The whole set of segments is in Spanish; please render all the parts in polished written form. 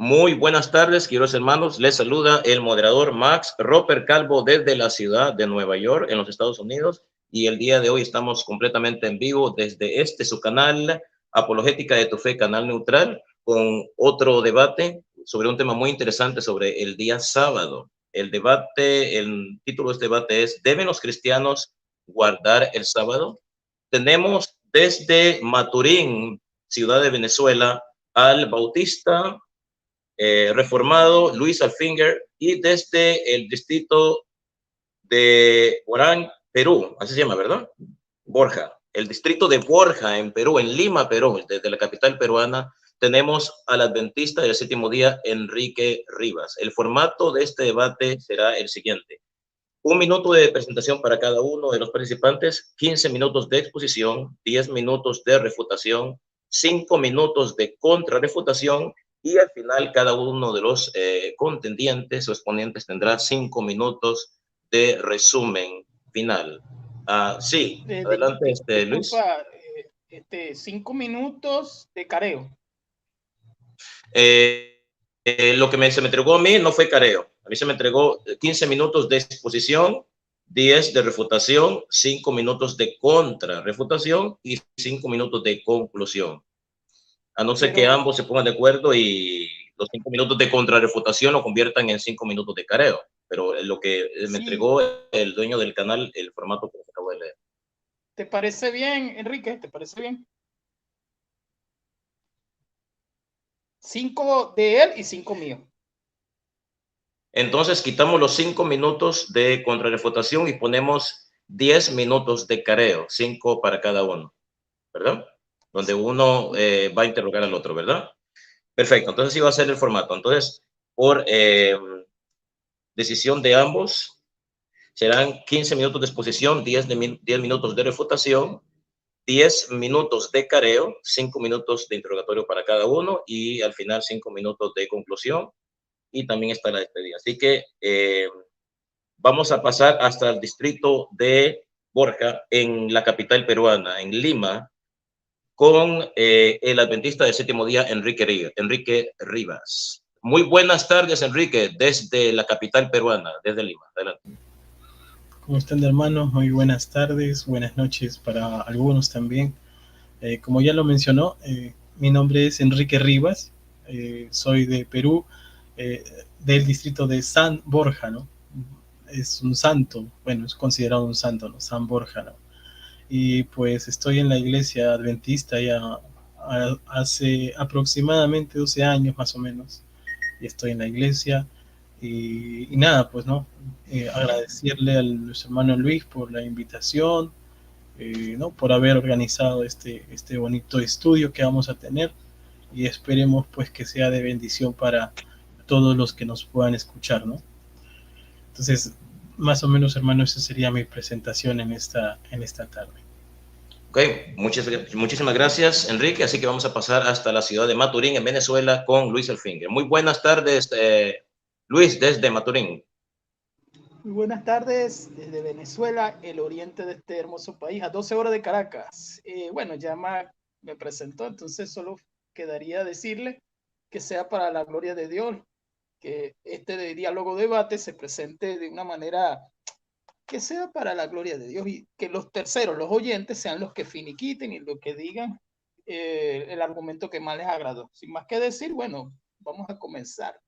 Muy buenas tardes, queridos hermanos. Les saluda el moderador Max Roper Calvo desde la ciudad de Nueva York, en los Estados Unidos. Y el día de hoy estamos completamente en vivo desde su canal Apologética de tu Fe, canal neutral, con otro debate sobre un tema muy interesante sobre el día sábado. El título de este debate es: ¿deben los cristianos guardar el sábado? Tenemos desde Maturín, ciudad de Venezuela, al Bautista reformado Luis Alfinger, y desde el distrito de Orán, Perú, así se llama, ¿verdad? Borja, el distrito de Borja en Perú, en Lima, Perú, desde la capital peruana, tenemos al adventista del séptimo día, Enrique Rivas. El formato de este debate será el siguiente: 1 minuto de presentación para cada uno de los participantes, 15 minutos de exposición, 10 minutos de refutación, 5 minutos de contrarrefutación, y al final cada uno de los contendientes o exponentes tendrá 5 minutos de resumen final. Sí, adelante, Luis. Disculpa, 5 minutos de careo. Lo que se me entregó a mí no fue careo. A mí se me entregó 15 minutos de exposición, 10 de refutación, 5 minutos de contrarrefutación y 5 minutos de conclusión. A no ser que ambos se pongan de acuerdo y los 5 minutos de contrarrefutación lo conviertan en 5 minutos de careo. Pero lo que me entregó el dueño del canal, el formato que acabo de leer. ¿Te parece bien, Enrique? ¿Te parece bien? 5 de él y 5 mío. Entonces quitamos los 5 minutos de contrarrefutación y ponemos 10 minutos de careo, 5 para cada uno, ¿verdad? Donde uno va a interrogar al otro, ¿verdad? Perfecto, entonces sí va a ser el formato. Entonces, por decisión de ambos, serán 15 minutos de exposición, 10 minutos de refutación, 10 minutos de careo, 5 minutos de interrogatorio para cada uno y al final 5 minutos de conclusión, y también está la despedida. Así que vamos a pasar hasta el distrito de Borja, en la capital peruana, en Lima, con el adventista del séptimo día, Enrique Rivas. Muy buenas tardes, Enrique, desde la capital peruana, desde Lima. Adelante. ¿Cómo están, hermanos? Muy buenas tardes, buenas noches para algunos también. Como ya lo mencionó, mi nombre es Enrique Rivas, soy de Perú, del distrito de San Borja, ¿no? Es un santo, bueno, es considerado un santo, ¿no? San Borja, ¿no? Y pues estoy en la iglesia adventista ya hace aproximadamente 12 años más o menos, y estoy en la iglesia. Y nada, pues no, agradecerle al hermano Luis por la invitación, ¿no? Por haber organizado este bonito estudio que vamos a tener, y esperemos pues que sea de bendición para todos los que nos puedan escuchar, ¿no? Entonces, más o menos, hermano, esa sería mi presentación en esta tarde. Ok, muchísimas gracias, Enrique. Así que vamos a pasar hasta la ciudad de Maturín, en Venezuela, con Luis Alfinger. Muy buenas tardes, Luis, desde Maturín. Muy buenas tardes desde Venezuela, el oriente de este hermoso país, a 12 horas de Caracas. Bueno, ya me presentó, entonces solo quedaría decirle que sea para la gloria de Dios, que este diálogo debate se presente de una manera que sea para la gloria de Dios, y que los terceros, los oyentes, sean los que finiquiten y los que digan el argumento que más les agradó. Sin más que decir, bueno, vamos a comenzar.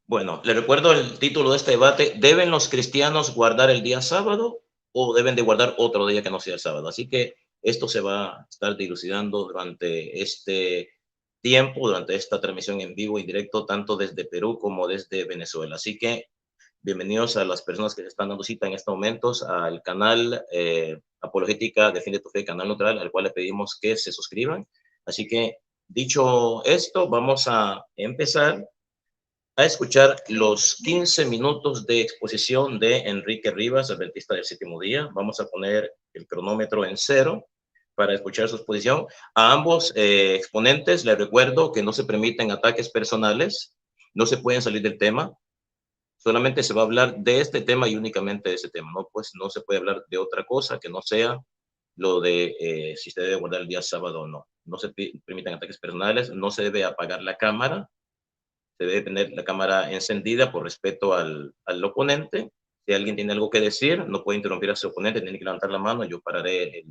Bueno, le recuerdo el título de este debate: ¿deben los cristianos guardar el día sábado o deben de guardar otro día que no sea el sábado? Así que esto se va a estar dilucidando durante este tiempo, durante esta transmisión en vivo y directo, tanto desde Perú como desde Venezuela. Así que bienvenidos a las personas que se están dando cita en estos momentos al canal Apologética Defiende tu Fe, canal neutral, al cual le pedimos que se suscriban. Así que, dicho esto, vamos a empezar a escuchar los 15 minutos de exposición de Enrique Rivas, adventista del séptimo día. Vamos a poner el cronómetro en 0 para escuchar su exposición. A ambos exponentes les recuerdo que no se permiten ataques personales, no se pueden salir del tema, solamente se va a hablar de este tema y únicamente de ese tema, ¿no? Pues no se puede hablar de otra cosa que no sea lo de si se debe guardar el día sábado o no. No se permiten ataques personales, no se debe apagar la cámara, debe tener la cámara encendida por respeto al oponente. Si alguien tiene algo que decir, no puede interrumpir a su oponente, tiene que levantar la mano, yo pararé el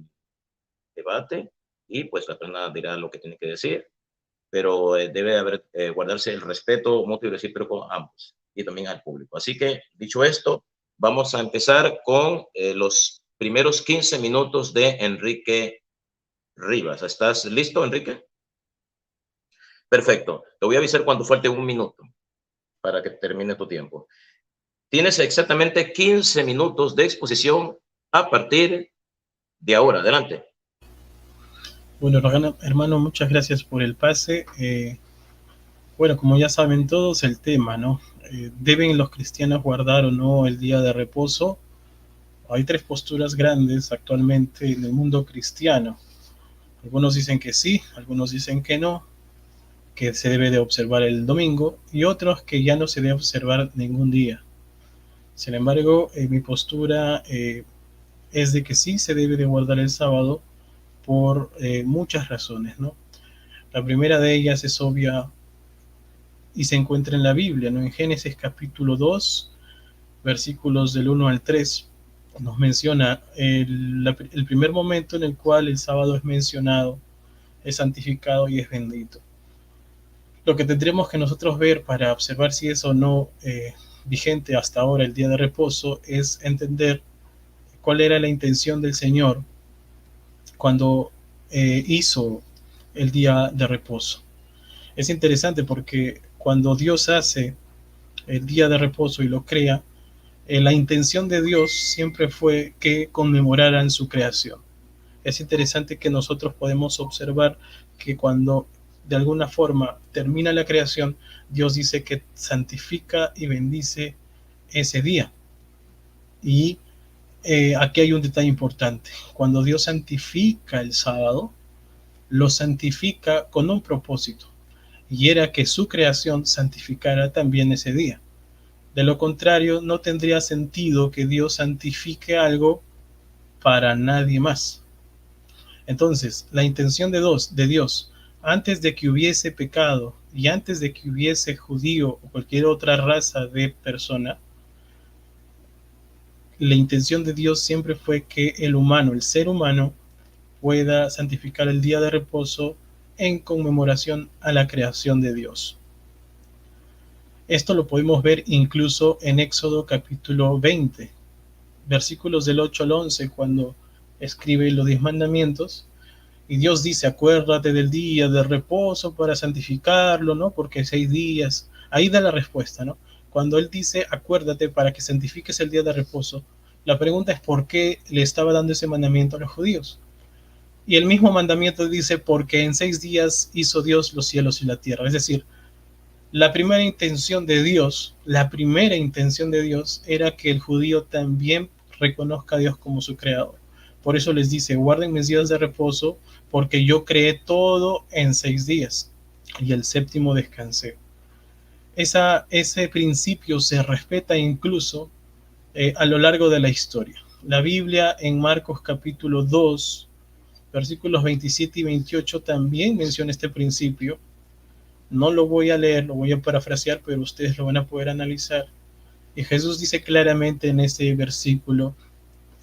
debate y pues la persona dirá lo que tiene que decir, pero debe haber, guardarse el respeto mutuo y recíproco a ambos y también al público. Así que, dicho esto, vamos a empezar con los primeros 15 minutos de Enrique Rivas. ¿Estás listo, Enrique? Perfecto. Te voy a avisar cuando falte un minuto para que termine tu tiempo. Tienes exactamente 15 minutos de exposición a partir de ahora. Adelante. Bueno, hermano, muchas gracias por el pase. Bueno, como ya saben todos, el tema, ¿no? ¿Deben los cristianos guardar o no el día de reposo? Hay tres posturas grandes actualmente en el mundo cristiano. Algunos dicen que sí, algunos dicen que no, que se debe de observar el domingo, y otros que ya no se debe observar ningún día. Sin embargo, mi postura es de que sí se debe de guardar el sábado por muchas razones, ¿no? La primera de ellas es obvia y se encuentra en la Biblia, ¿no? En Génesis capítulo 2, versículos del 1 al 3, nos menciona el primer momento en el cual el sábado es mencionado, es santificado y es bendito. Lo que tendremos que nosotros ver para observar si es o no vigente hasta ahora el día de reposo es entender cuál era la intención del Señor cuando hizo el día de reposo. Es interesante porque cuando Dios hace el día de reposo y lo crea, la intención de Dios siempre fue que conmemoraran su creación. Es interesante que nosotros podemos observar que cuando de alguna forma termina la creación, Dios dice que santifica y bendice ese día. Y aquí hay un detalle importante. Cuando Dios santifica el sábado, lo santifica con un propósito, y era que su creación santificara también ese día. De lo contrario, no tendría sentido que Dios santifique algo para nadie más. Entonces, la intención de Dios, antes de que hubiese pecado y antes de que hubiese judío o cualquier otra raza de persona, la intención de Dios siempre fue que el humano, el ser humano, pueda santificar el día de reposo en conmemoración a la creación de Dios. Esto lo podemos ver incluso en Éxodo capítulo 20, versículos del 8 al 11, cuando escribe los 10 mandamientos, y Dios dice, acuérdate del día de reposo para santificarlo, ¿no? Porque 6 días, ahí da la respuesta, ¿no? Cuando Él dice, acuérdate para que santifiques el día de reposo, la pregunta es ¿por qué le estaba dando ese mandamiento a los judíos? Y el mismo mandamiento dice, porque en 6 días hizo Dios los cielos y la tierra. Es decir, la primera intención de Dios era que el judío también reconozca a Dios como su creador. Por eso les dice, guarden mis días de reposo, porque yo creé todo en 6 días y el séptimo descansé. Ese principio se respeta incluso a lo largo de la historia. La Biblia en Marcos capítulo 2, versículos 27 y 28 también menciona este principio. No lo voy a leer, lo voy a parafrasear, pero ustedes lo van a poder analizar. Y Jesús dice claramente en este versículo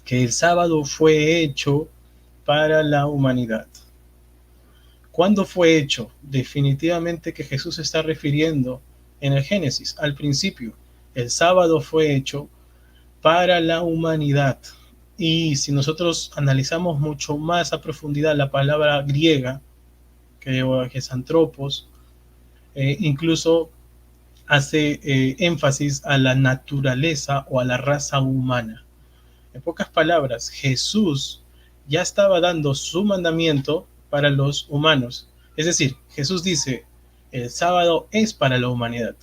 que el sábado fue hecho para la humanidad. ¿Cuándo fue hecho? Definitivamente que Jesús se está refiriendo en el Génesis, al principio. El sábado fue hecho para la humanidad. Y si nosotros analizamos mucho más a profundidad la palabra griega, que es antropos, incluso hace énfasis a la naturaleza o a la raza humana. En pocas palabras, Jesús ya estaba dando su mandamiento para los humanos. Es decir, Jesús dice, el sábado es para la humanidad.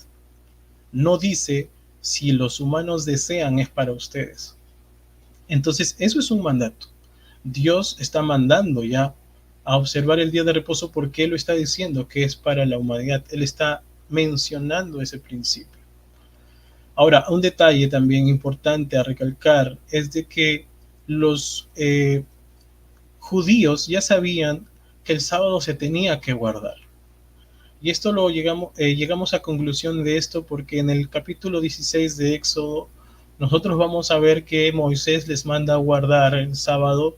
No dice, si los humanos desean, es para ustedes. Entonces, eso es un mandato. Dios está mandando ya a observar el día de reposo porque Él lo está diciendo que es para la humanidad. Él está mencionando ese principio. Ahora, un detalle también importante a recalcar es de que los judíos ya sabían que el sábado se tenía que guardar. Y esto llegamos a conclusión de esto porque en el capítulo 16 de Éxodo nosotros vamos a ver que Moisés les manda a guardar el sábado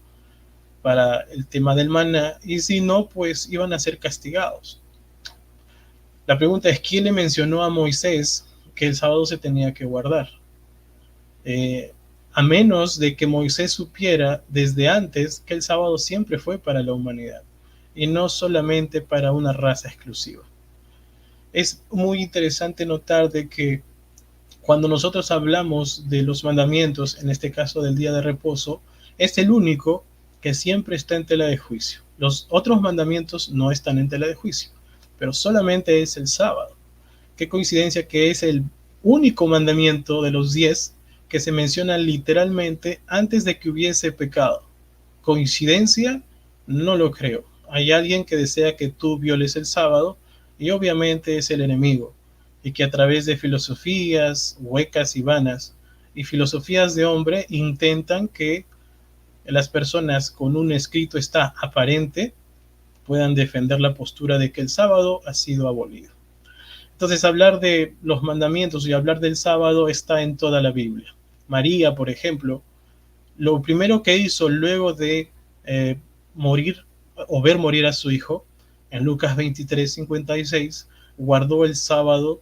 para el tema del maná, y si no, pues iban a ser castigados. La pregunta es, ¿quién le mencionó a Moisés que el sábado se tenía que guardar? A menos de que Moisés supiera desde antes que el sábado siempre fue para la humanidad y no solamente para una raza exclusiva. Es muy interesante notar de que cuando nosotros hablamos de los mandamientos, en este caso del día de reposo, es el único que siempre está en tela de juicio. Los otros mandamientos no están en tela de juicio, pero solamente es el sábado. Qué coincidencia que es el único mandamiento de los 10 que se menciona literalmente antes de que hubiese pecado. ¿Coincidencia? No lo creo. Hay alguien que desea que tú violes el sábado y obviamente es el enemigo, y que a través de filosofías huecas y vanas y filosofías de hombre intentan que las personas con un escrito está aparente puedan defender la postura de que el sábado ha sido abolido. Entonces, hablar de los mandamientos y hablar del sábado está en toda la Biblia. María, por ejemplo, lo primero que hizo luego de morir o ver morir a su hijo, en Lucas 23:56, guardó el sábado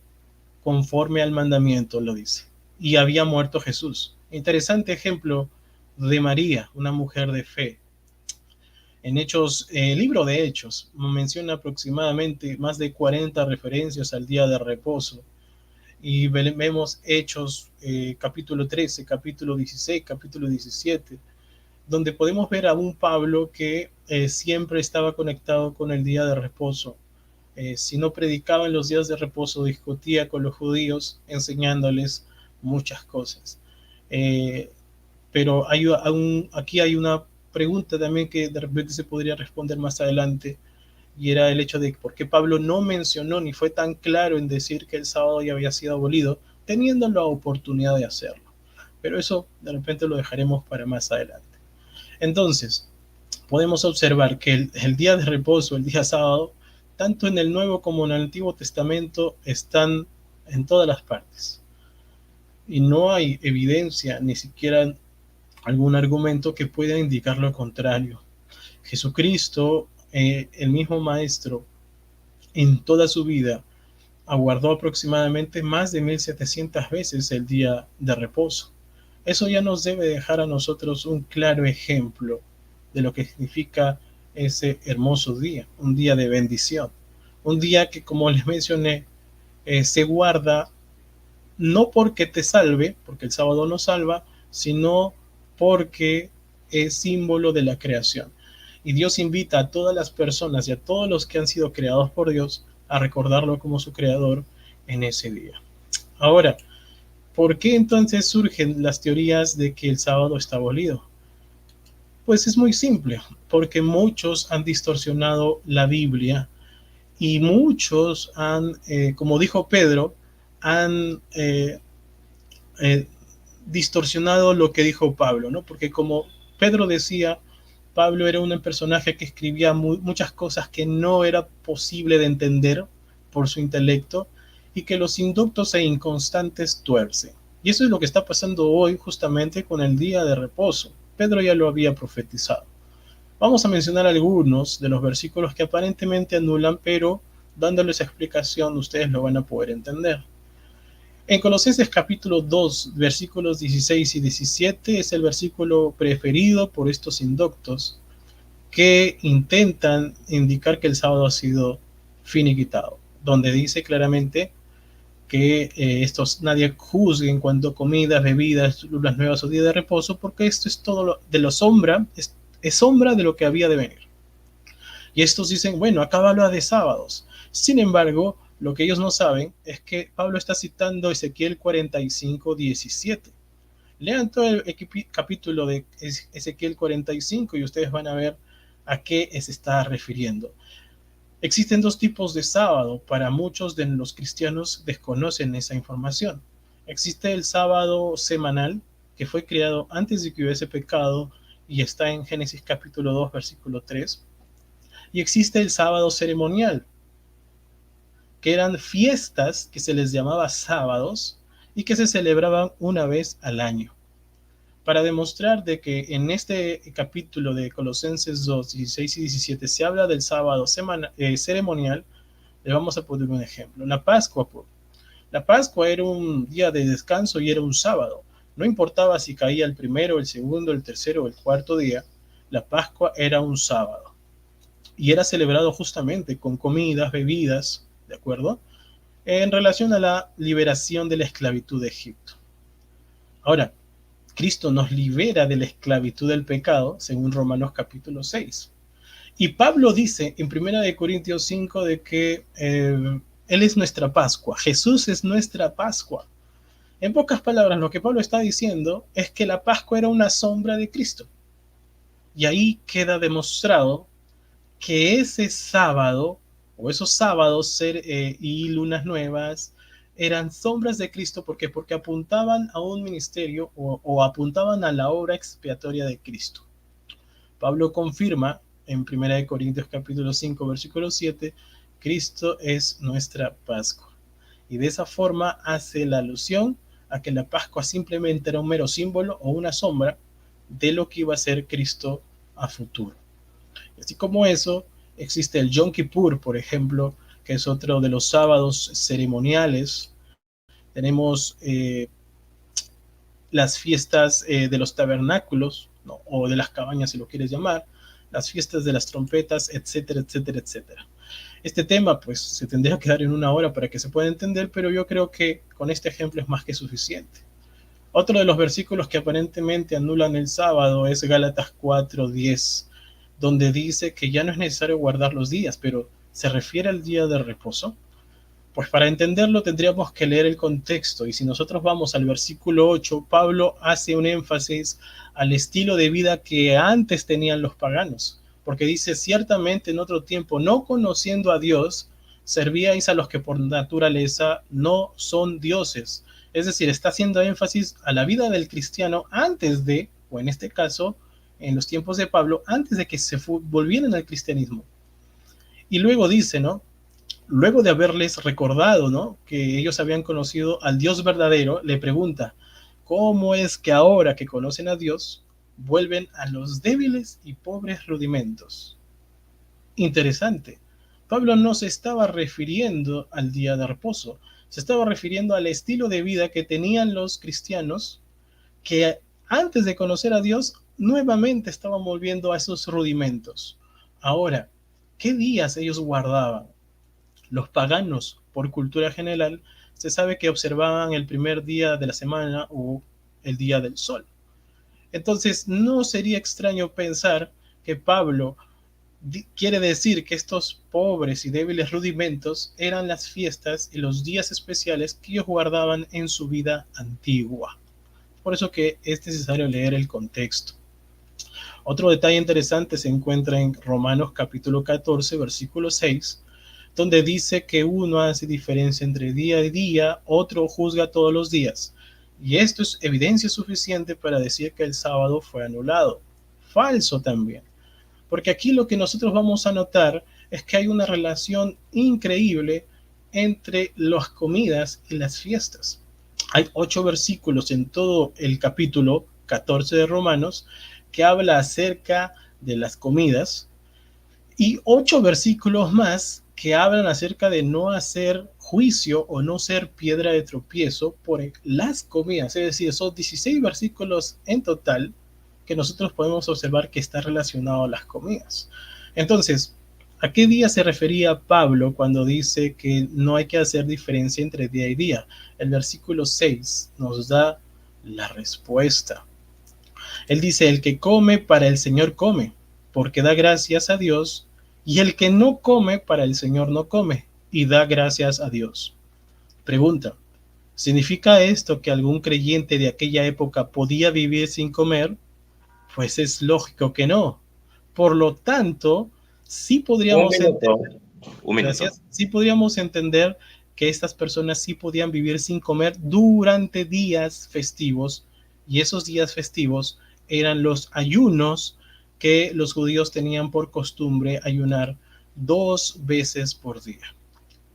conforme al mandamiento, lo dice. Y había muerto Jesús. Interesante ejemplo de María, una mujer de fe. En Hechos, el libro de Hechos menciona aproximadamente más de 40 referencias al día de reposo. Y vemos Hechos capítulo 13, capítulo 16, capítulo 17, donde podemos ver a un Pablo que siempre estaba conectado con el día de reposo. Si no predicaba en los días de reposo, discutía con los judíos, enseñándoles muchas cosas. Pero aquí hay una pregunta también que de repente se podría responder más adelante, y era el hecho de por qué Pablo no mencionó ni fue tan claro en decir que el sábado ya había sido abolido, teniendo la oportunidad de hacerlo. Pero eso de repente lo dejaremos para más adelante. Entonces, podemos observar que el día de reposo, el día sábado, tanto en el Nuevo como en el Antiguo Testamento, están en todas las partes. Y no hay evidencia, ni siquiera algún argumento que pueda indicar lo contrario. Jesucristo, el mismo Maestro, en toda su vida, aguardó aproximadamente más de 1700 veces el día de reposo. Eso ya nos debe dejar a nosotros un claro ejemplo de lo que significa ese hermoso día, un día de bendición, un día que, como les mencioné, se guarda no porque te salve, porque el sábado no salva, sino porque es símbolo de la creación. Y Dios invita a todas las personas y a todos los que han sido creados por Dios a recordarlo como su creador en ese día. Ahora, ¿por qué entonces surgen las teorías de que el sábado está abolido? Pues es muy simple, porque muchos han distorsionado la Biblia y muchos han, como dijo Pedro, han distorsionado lo que dijo Pablo, ¿no? Porque como Pedro decía, Pablo era un personaje que escribía muchas cosas que no era posible de entender por su intelecto y que los inductos e inconstantes tuercen. Y eso es lo que está pasando hoy justamente con el día de reposo. Pedro ya lo había profetizado. Vamos a mencionar algunos de los versículos que aparentemente anulan, pero dándoles explicación ustedes lo van a poder entender. En Colosenses capítulo 2, versículos 16 y 17 es el versículo preferido por estos inductos que intentan indicar que el sábado ha sido finiquitado, donde dice claramente que nadie juzgue en cuanto a comidas, bebidas, lunas nuevas o día de reposo, porque esto es todo de la sombra, es sombra de lo que había de venir. Y estos dicen, bueno, acá habla de sábados. Sin embargo, lo que ellos no saben es que Pablo está citando Ezequiel 45:17. Lean todo el capítulo de Ezequiel 45 y ustedes van a ver a qué se está refiriendo. Existen dos tipos de sábado. Para muchos de los cristianos desconocen esa información. Existe el sábado semanal, que fue creado antes de que hubiese pecado y está en Génesis capítulo 2, versículo 3. Y existe el sábado ceremonial, que eran fiestas que se les llamaba sábados y que se celebraban una vez al año. Para demostrar de que en este capítulo de Colosenses 2, 16 y 17 se habla del sábado ceremonial, le vamos a poner un ejemplo. La Pascua, pues. La Pascua era un día de descanso y era un sábado. No importaba si caía el primero, el segundo, el tercero o el cuarto día, la Pascua era un sábado. Y era celebrado justamente con comidas, bebidas, ¿de acuerdo? En relación a la liberación de la esclavitud de Egipto. Ahora, Cristo nos libera de la esclavitud del pecado, según Romanos capítulo 6. Y Pablo dice en 1 Corintios 5 de que Él es nuestra Pascua, Jesús es nuestra Pascua. En pocas palabras, lo que Pablo está diciendo es que la Pascua era una sombra de Cristo. Y ahí queda demostrado que ese sábado, o esos sábados y lunas nuevas, eran sombras de Cristo. ¿Por qué? Porque apuntaban a un ministerio o apuntaban a la obra expiatoria de Cristo. Pablo confirma en 1 Corintios capítulo 5, versículo 7, Cristo es nuestra Pascua. Y de esa forma hace la alusión a que la Pascua simplemente era un mero símbolo o una sombra de lo que iba a ser Cristo a futuro. Así como eso, existe el Yom Kippur, por ejemplo, que es otro de los sábados ceremoniales. Tenemos las fiestas de los tabernáculos, ¿no? O de las cabañas, si lo quieres llamar, las fiestas de las trompetas, etcétera, etcétera, etcétera. Este tema, pues, se tendría que dar en una hora para que se pueda entender, pero yo creo que con este ejemplo es más que suficiente. Otro de los versículos que aparentemente anulan el sábado es Gálatas 4:10, donde dice que ya no es necesario guardar los días, pero ¿se refiere al día de reposo? Pues para entenderlo tendríamos que leer el contexto, y si nosotros vamos al versículo 8, Pablo hace un énfasis al estilo de vida que antes tenían los paganos, porque dice, ciertamente en otro tiempo, no conociendo a Dios, servíais a los que por naturaleza no son dioses. Es decir, está haciendo énfasis a la vida del cristiano antes de, o en este caso, en los tiempos de Pablo, antes de que se volvieran al cristianismo. Y luego dice, ¿no? Luego de haberles recordado, ¿no?, que ellos habían conocido al Dios verdadero, le pregunta, ¿cómo es que ahora que conocen a Dios, vuelven a los débiles y pobres rudimentos? Interesante. Pablo no se estaba refiriendo al día de reposo, se estaba refiriendo al estilo de vida que tenían los cristianos que antes de conocer a Dios nuevamente estaban volviendo a esos rudimentos. Ahora, ¿qué días ellos guardaban? Los paganos, por cultura general, se sabe que observaban el primer día de la semana o el día del sol. Entonces, no sería extraño pensar que Pablo quiere decir que estos pobres y débiles rudimentos eran las fiestas y los días especiales que ellos guardaban en su vida antigua. Por eso que es necesario leer el contexto. Otro detalle interesante se encuentra en Romanos capítulo 14, versículo 6, donde dice que uno hace diferencia entre día y día, otro juzga todos los días. Y esto es evidencia suficiente para decir que el sábado fue anulado. Falso también. Porque aquí lo que nosotros vamos a notar es que hay una relación increíble entre las comidas y las fiestas. Hay 8 versículos en todo el capítulo 14 de Romanos que habla acerca de las comidas y 8 versículos más que hablan acerca de no hacer juicio o no ser piedra de tropiezo por las comidas. Es decir, son 16 versículos en total que nosotros podemos observar que está relacionado a las comidas. Entonces, ¿a qué día se refería Pablo cuando dice que no hay que hacer diferencia entre día y día? El versículo 6 nos da la respuesta. Él dice, el que come para el Señor come, porque da gracias a Dios, y el que no come para el Señor no come, y da gracias a Dios. Pregunta, ¿significa esto que algún creyente de aquella época podía vivir sin comer? Pues es lógico que no. Por lo tanto, sí podríamos sí podríamos entender que estas personas sí podían vivir sin comer durante días festivos, y esos días festivos eran los ayunos que los judíos tenían por costumbre ayunar 2 veces por día.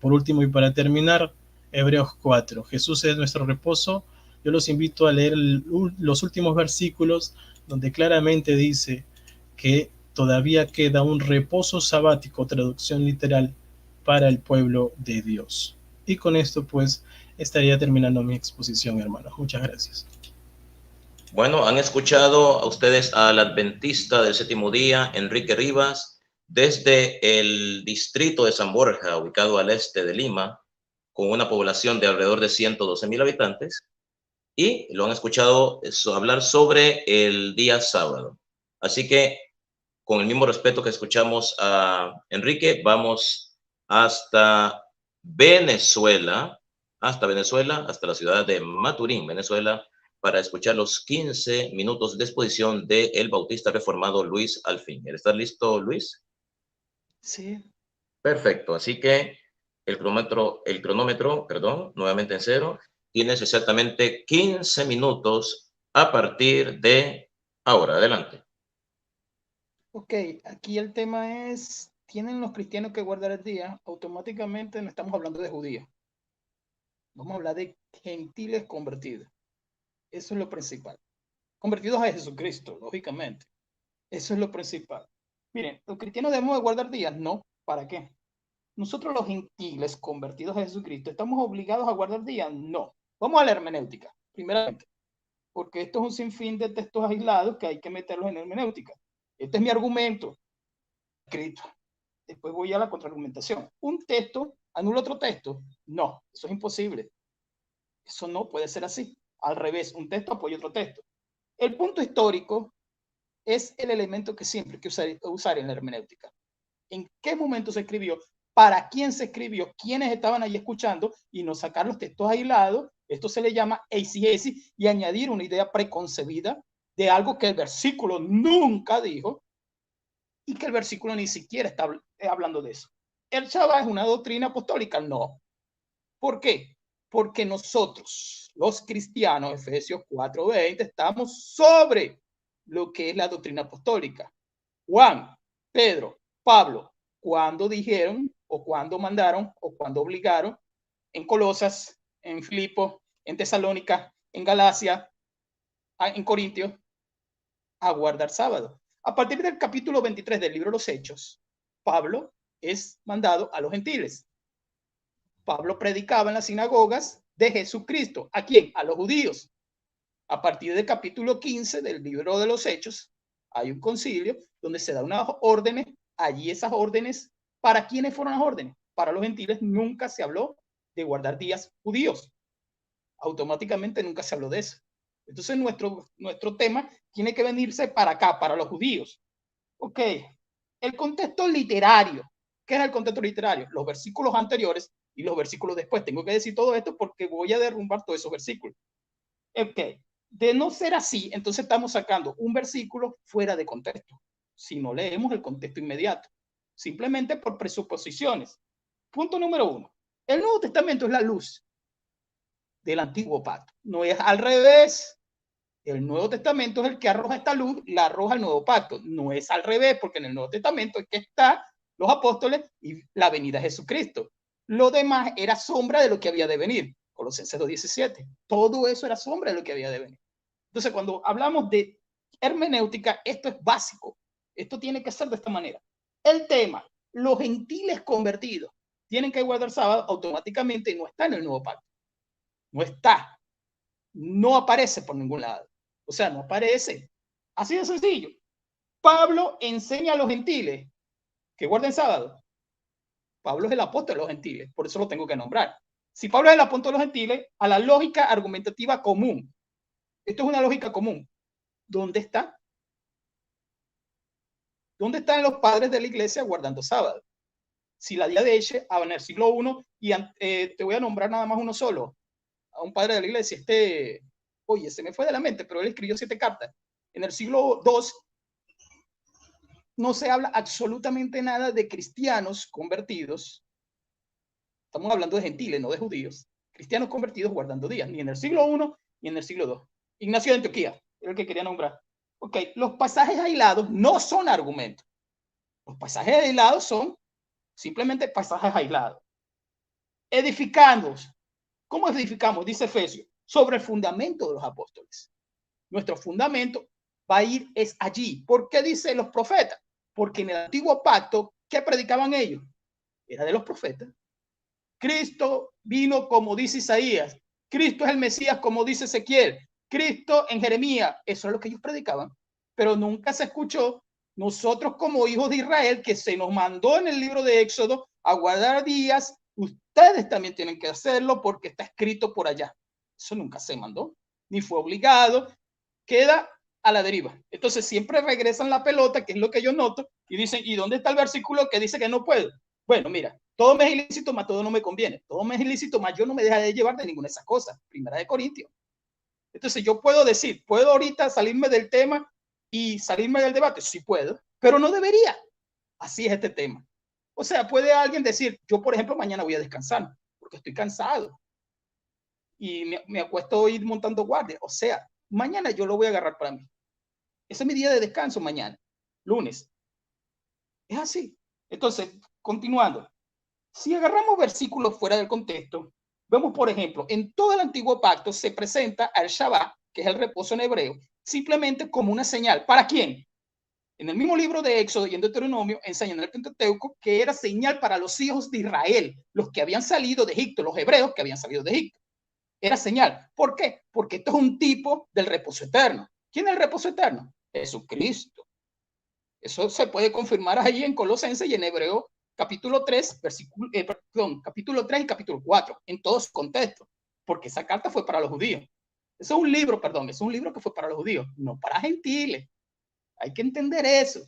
Por último y para terminar, Hebreos 4. Jesús es nuestro reposo. Yo los invito a leer los últimos versículos donde claramente dice que todavía queda un reposo sabático, traducción literal, para el pueblo de Dios. Y con esto pues estaría terminando mi exposición, hermanos. Muchas gracias. Bueno, han escuchado a ustedes al adventista del séptimo día, Enrique Rivas, desde el distrito de San Borja, ubicado al este de Lima, con una población de alrededor de 112,000 habitantes, y lo han escuchado hablar sobre el día sábado. Así que, con el mismo respeto que escuchamos a Enrique, vamos hasta Venezuela, hasta la ciudad de Maturín, Venezuela, para escuchar los 15 minutos de exposición del bautista reformado Luis Alfinger. ¿Estás listo, Luis? Sí. Perfecto. Así que el cronómetro, perdón, nuevamente en cero. Tienes exactamente 15 minutos a partir de ahora. Adelante. Ok, aquí el tema es, ¿tienen los cristianos que guardar el día? Automáticamente no estamos hablando de judíos. Vamos a hablar de gentiles convertidos. Eso es lo principal. Convertidos a Jesucristo, lógicamente. Eso es lo principal. Miren, ¿los cristianos debemos de guardar días? No. ¿Para qué? Nosotros los gentiles convertidos a Jesucristo, ¿estamos obligados a guardar días? No. Vamos a la hermenéutica, primeramente. Porque esto es un sinfín de textos aislados que hay que meterlos en hermenéutica. Este es mi argumento escrito. Después voy a la contraargumentación. ¿Un texto anula otro texto? No, eso es imposible. Eso no puede ser así. Al revés, un texto apoya otro texto. El punto histórico es el elemento que siempre hay que usar en la hermenéutica. ¿En qué momento se escribió? ¿Para quién se escribió? ¿Quiénes estaban ahí escuchando? Y no sacar los textos aislados. Esto se le llama eisegesis y añadir una idea preconcebida de algo que el versículo nunca dijo y que el versículo ni siquiera está hablando de eso. ¿El Shabbat es una doctrina apostólica? No. ¿Por qué? Porque nosotros, los cristianos, Efesios 4:20, estamos sobre lo que es la doctrina apostólica. Juan, Pedro, Pablo, cuando dijeron o cuando mandaron o cuando obligaron en Colosas, en Filipos, en Tesalónica, en Galacia, en Corintios, a guardar sábado. A partir del capítulo 23 del libro de los Hechos, Pablo es mandado a los gentiles. Pablo predicaba en las sinagogas de Jesucristo. ¿A quién? A los judíos. A partir del capítulo 15 del libro de los Hechos, hay un concilio donde se da unas órdenes. Allí esas órdenes, ¿para quiénes fueron las órdenes? Para los gentiles. Nunca se habló de guardar días judíos. Automáticamente nunca se habló de eso. Entonces nuestro tema tiene que venirse para acá, para los judíos. Ok, el contexto literario. ¿Qué es el contexto literario? Los versículos anteriores y los versículos después. Tengo que decir todo esto porque voy a derrumbar todos esos versículos. Ok, de no ser así, entonces estamos sacando un versículo fuera de contexto. Si no leemos el contexto inmediato, simplemente por presuposiciones. Punto número 1. El Nuevo Testamento es la luz del antiguo pacto. No es al revés. El Nuevo Testamento es el que arroja esta luz, la arroja el Nuevo Pacto. No es al revés, porque en el Nuevo Testamento es que están los apóstoles y la venida de Jesucristo. Lo demás era sombra de lo que había de venir. Colosenses 2:17. Todo eso era sombra de lo que había de venir. Entonces, cuando hablamos de hermenéutica, esto es básico. Esto tiene que ser de esta manera. El tema, los gentiles convertidos tienen que guardar sábado, automáticamente no está en el Nuevo Pacto. No está. No aparece por ningún lado. O sea, no aparece. Así de sencillo. Pablo enseña a los gentiles que guarden sábado. Pablo es el apóstol de los gentiles, por eso lo tengo que nombrar. Si Pablo es el apóstol de los gentiles, a la lógica argumentativa común. Esto es una lógica común. ¿Dónde está? ¿Dónde están los padres de la iglesia guardando sábado? Si la día de Eche, en el siglo I, y te voy a nombrar nada más uno solo, a un padre de la iglesia, oye, se me fue de la mente, pero él escribió 7 cartas. En el siglo II no se habla absolutamente nada de cristianos convertidos. Estamos hablando de gentiles, no de judíos. Cristianos convertidos guardando días, ni en el siglo I ni en el siglo II. Ignacio de Antioquía, era el que quería nombrar. Ok, los pasajes aislados no son argumentos. Los pasajes aislados son simplemente pasajes aislados. edificándonos. ¿Cómo edificamos? Dice Efesios, sobre el fundamento de los apóstoles. Nuestro fundamento va a ir es allí. ¿Por qué dicen los profetas? Porque en el antiguo pacto, ¿qué predicaban ellos? Era de los profetas. Cristo vino como dice Isaías. Cristo es el Mesías como dice Ezequiel. Cristo en Jeremías. Eso es lo que ellos predicaban. Pero nunca se escuchó nosotros como hijos de Israel, que se nos mandó en el libro de Éxodo a guardar días. Ustedes también tienen que hacerlo porque está escrito por allá. Eso nunca se mandó, ni fue obligado. Queda a la deriva. Entonces siempre regresan la pelota, que es lo que yo noto, y dicen, ¿y dónde está el versículo que dice que no puedo? Bueno, mira, todo me es ilícito, más todo no me conviene. Todo me es ilícito, más yo no me dejaré de llevar de ninguna de esas cosas. Primera de Corintios. Entonces yo puedo decir, ¿puedo ahorita salirme del tema y salirme del debate? Sí puedo, pero no debería. Así es este tema. O sea, puede alguien decir, yo por ejemplo mañana voy a descansar porque estoy cansado y me acuesto ir montando guardia. O sea, mañana yo lo voy a agarrar para mí. Ese es mi día de descanso mañana, lunes. Es así. Entonces, continuando. Si agarramos versículos fuera del contexto, vemos, por ejemplo, en todo el antiguo pacto se presenta al Shabbat, que es el reposo en hebreo, simplemente como una señal. ¿Para quién? En el mismo libro de Éxodo y en Deuteronomio enseñan en el Pentateuco que era señal para los hijos de Israel, los que habían salido de Egipto, los hebreos que habían salido de Egipto. Era señal. ¿Por qué? Porque esto es un tipo del reposo eterno. ¿Quién es el reposo eterno? Jesucristo. Eso se puede confirmar ahí en Colosenses y en Hebreo capítulo 3, capítulo 3 y capítulo 4, en todo su contexto, porque esa carta fue para los judíos. Eso es un libro, es un libro que fue para los judíos, no para gentiles. Hay que entender eso.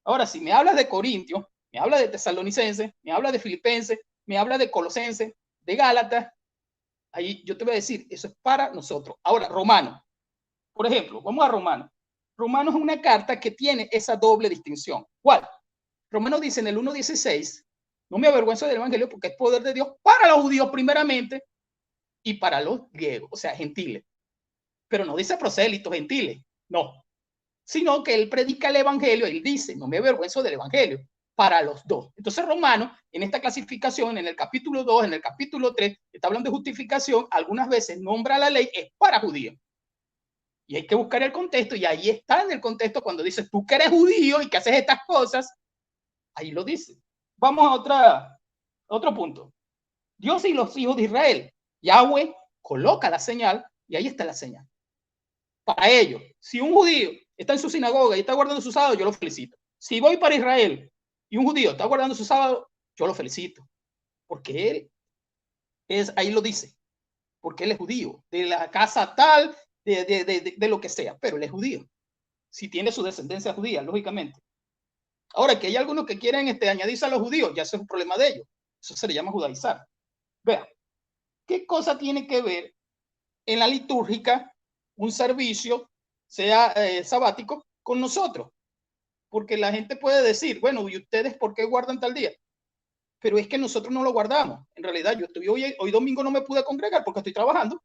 Ahora, si me hablas de Corintios, me hablas de Tesalonicenses, me hablas de Filipenses, me hablas de Colosenses, de Gálatas, ahí yo te voy a decir, eso es para nosotros. Ahora, Romanos, por ejemplo, vamos a Romanos. Romanos es una carta que tiene esa doble distinción. ¿Cuál? Romanos dice en el 1:16, no me avergüenzo del evangelio porque es poder de Dios para los judíos primeramente y para los griegos, o sea, gentiles. Pero no dice prosélitos gentiles, no. Sino que él predica el evangelio, él dice, no me avergüenzo del evangelio, para los dos. Entonces Romanos, en esta clasificación, en el capítulo 2, en el capítulo 3, está hablando de justificación, algunas veces nombra la ley, es para judíos. Y hay que buscar el contexto, y ahí está en el contexto cuando dices, tú que eres judío y que haces estas cosas, ahí lo dice. Vamos a otro punto. Dios y los hijos de Israel. Yahweh coloca la señal y ahí está la señal. Para ellos, si un judío está en su sinagoga y está guardando su sábado, yo lo felicito. Si voy para Israel y un judío está guardando su sábado, yo lo felicito. Porque él es, ahí lo dice, porque él es judío, de la casa tal, de lo que sea, pero él es judío. Si tiene su descendencia judía, lógicamente. Ahora, que hay algunos que quieren añadirse a los judíos, ya eso es un problema de ellos. Eso se le llama judaizar. Vean, ¿qué cosa tiene que ver en la litúrgica un servicio, sea sabático, con nosotros? Porque la gente puede decir, bueno, ¿y ustedes por qué guardan tal día? Pero es que nosotros no lo guardamos. En realidad, yo estoy hoy domingo no me pude congregar porque estoy trabajando,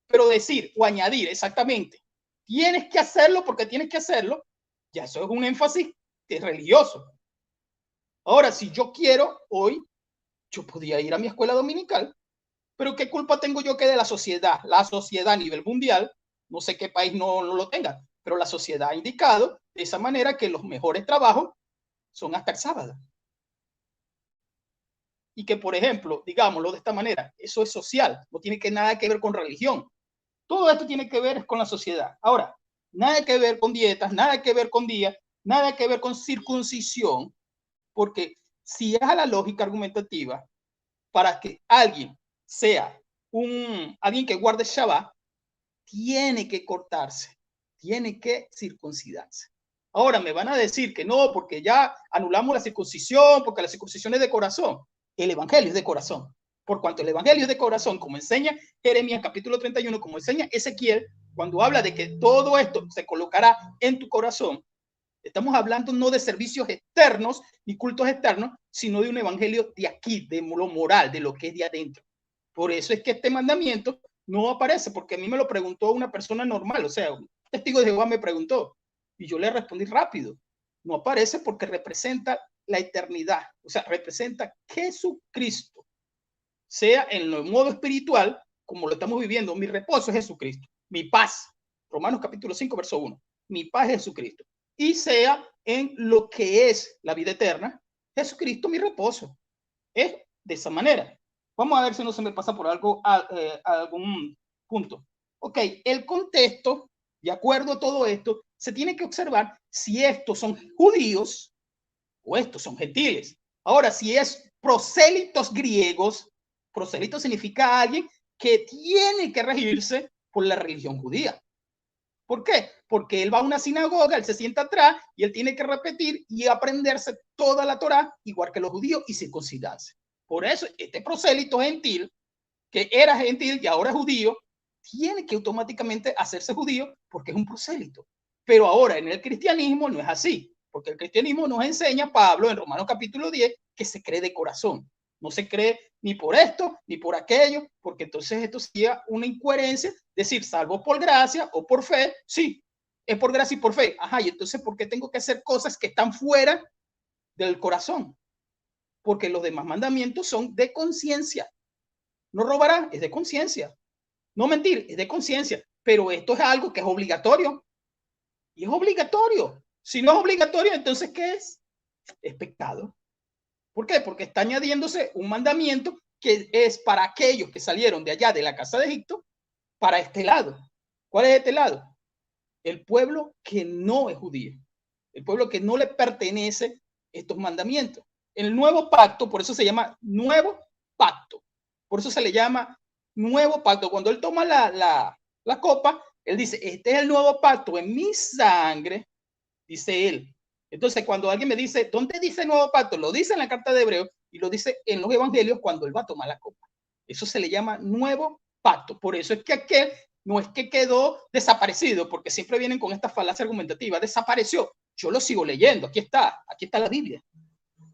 pero decir o añadir exactamente, tienes que hacerlo porque tienes que hacerlo, ya eso es un énfasis religioso. Ahora, si yo quiero hoy, yo podía ir a mi escuela dominical, pero ¿qué culpa tengo yo que de la sociedad? La sociedad a nivel mundial, no sé qué país no lo tenga, pero la sociedad ha indicado de esa manera que los mejores trabajos son hasta el sábado. Y que, por ejemplo, digámoslo de esta manera, eso es social, no tiene nada que ver con religión. Todo esto tiene que ver con la sociedad. Ahora, nada que ver con dietas, nada que ver con días, nada que ver con circuncisión, porque si es a la lógica argumentativa, para que alguien sea alguien que guarde Shabbat, tiene que cortarse, tiene que circuncidarse. Ahora me van a decir que no, porque ya anulamos la circuncisión, porque la circuncisión es de corazón. El evangelio es de corazón. Por cuanto el evangelio es de corazón, como enseña Jeremías capítulo 31, como enseña Ezequiel, cuando habla de que todo esto se colocará en tu corazón, estamos hablando no de servicios externos ni cultos externos, sino de un evangelio de aquí, de lo moral, de lo que es de adentro. Por eso es que este mandamiento no aparece, porque a mí me lo preguntó una persona normal, o sea, un testigo de Jehová me preguntó y yo le respondí rápido. No aparece porque representa la eternidad, o sea, representa Jesucristo. sea en el modo espiritual, como lo estamos viviendo. Mi reposo es Jesucristo, mi paz. Romanos capítulo 5, verso 1. Mi paz es Jesucristo. Y sea en lo que es la vida eterna, Jesucristo mi reposo. Es de esa manera. Vamos a ver si no se me pasa por algo, algún punto. Ok, el contexto, de acuerdo a todo esto, se tiene que observar si estos son judíos o estos son gentiles. Ahora, si es prosélitos griegos, prosélito significa alguien que tiene que regirse por la religión judía. ¿Por qué? Porque él va a una sinagoga, él se sienta atrás y él tiene que repetir y aprenderse toda la Torá, igual que los judíos, y circuncidarse. Por eso, este prosélito gentil, que era gentil y ahora es judío, tiene que automáticamente hacerse judío porque es un prosélito. Pero ahora en el cristianismo no es así, porque el cristianismo nos enseña, Pablo, en Romanos capítulo 10, que se cree de corazón. No se cree ni por esto, ni por aquello, porque entonces esto sería una incoherencia, decir, salvo por gracia o por fe, sí, es por gracia y por fe. Ajá, y entonces, ¿por qué tengo que hacer cosas que están fuera del corazón? Porque los demás mandamientos son de conciencia. No robarás, es de conciencia. No mentir, es de conciencia. Pero esto es algo que es obligatorio. Y es obligatorio. Si no es obligatorio, entonces, ¿qué es? Es pecado. ¿Por qué? Porque está añadiéndose un mandamiento que es para aquellos que salieron de allá de la casa de Egipto para este lado. ¿Cuál es este lado? El pueblo que no es judío. El pueblo que no le pertenece estos mandamientos. El nuevo pacto, por eso se llama nuevo pacto. Por eso se le llama nuevo pacto. Cuando él toma la copa, él dice, este es el nuevo pacto en mi sangre, dice él. Entonces, cuando alguien me dice, ¿dónde dice nuevo pacto? Lo dice en la carta de Hebreos y lo dice en los evangelios cuando él va a tomar la copa. Eso se le llama nuevo pacto. Por eso es que aquel no es que quedó desaparecido, porque siempre vienen con esta falacia argumentativa. Desapareció. Yo lo sigo leyendo. Aquí está la Biblia.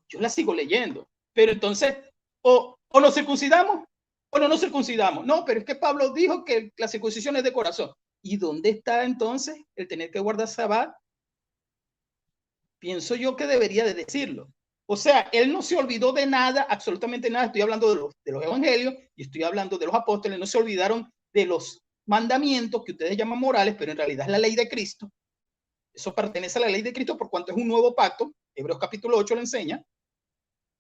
Yo la sigo leyendo. Pero entonces, o nos circuncidamos o no nos circuncidamos. No, pero es que Pablo dijo que la circuncisión es de corazón. ¿Y dónde está entonces el tener que guardar Sabbat? Pienso yo que debería de decirlo. O sea, él no se olvidó de nada, absolutamente nada. Estoy hablando de los evangelios y estoy hablando de los apóstoles. No se olvidaron de los mandamientos que ustedes llaman morales, pero en realidad es la ley de Cristo. Eso pertenece a la ley de Cristo por cuanto es un nuevo pacto. Hebreos capítulo 8 lo enseña.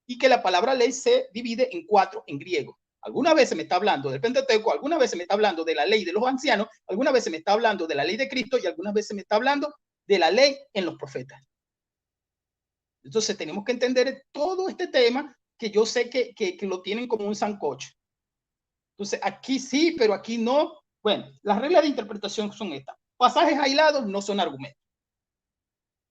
Y que la palabra ley se divide en 4 en griego. Alguna vez se me está hablando del Pentateuco, alguna vez se me está hablando de la ley de los ancianos, alguna vez se me está hablando de la ley de Cristo y algunas veces se me está hablando de la ley en los profetas. Entonces tenemos que entender todo este tema que yo sé que lo tienen como un sancocho. Entonces aquí sí, pero aquí no. Bueno, las reglas de interpretación son estas. Pasajes aislados no son argumentos.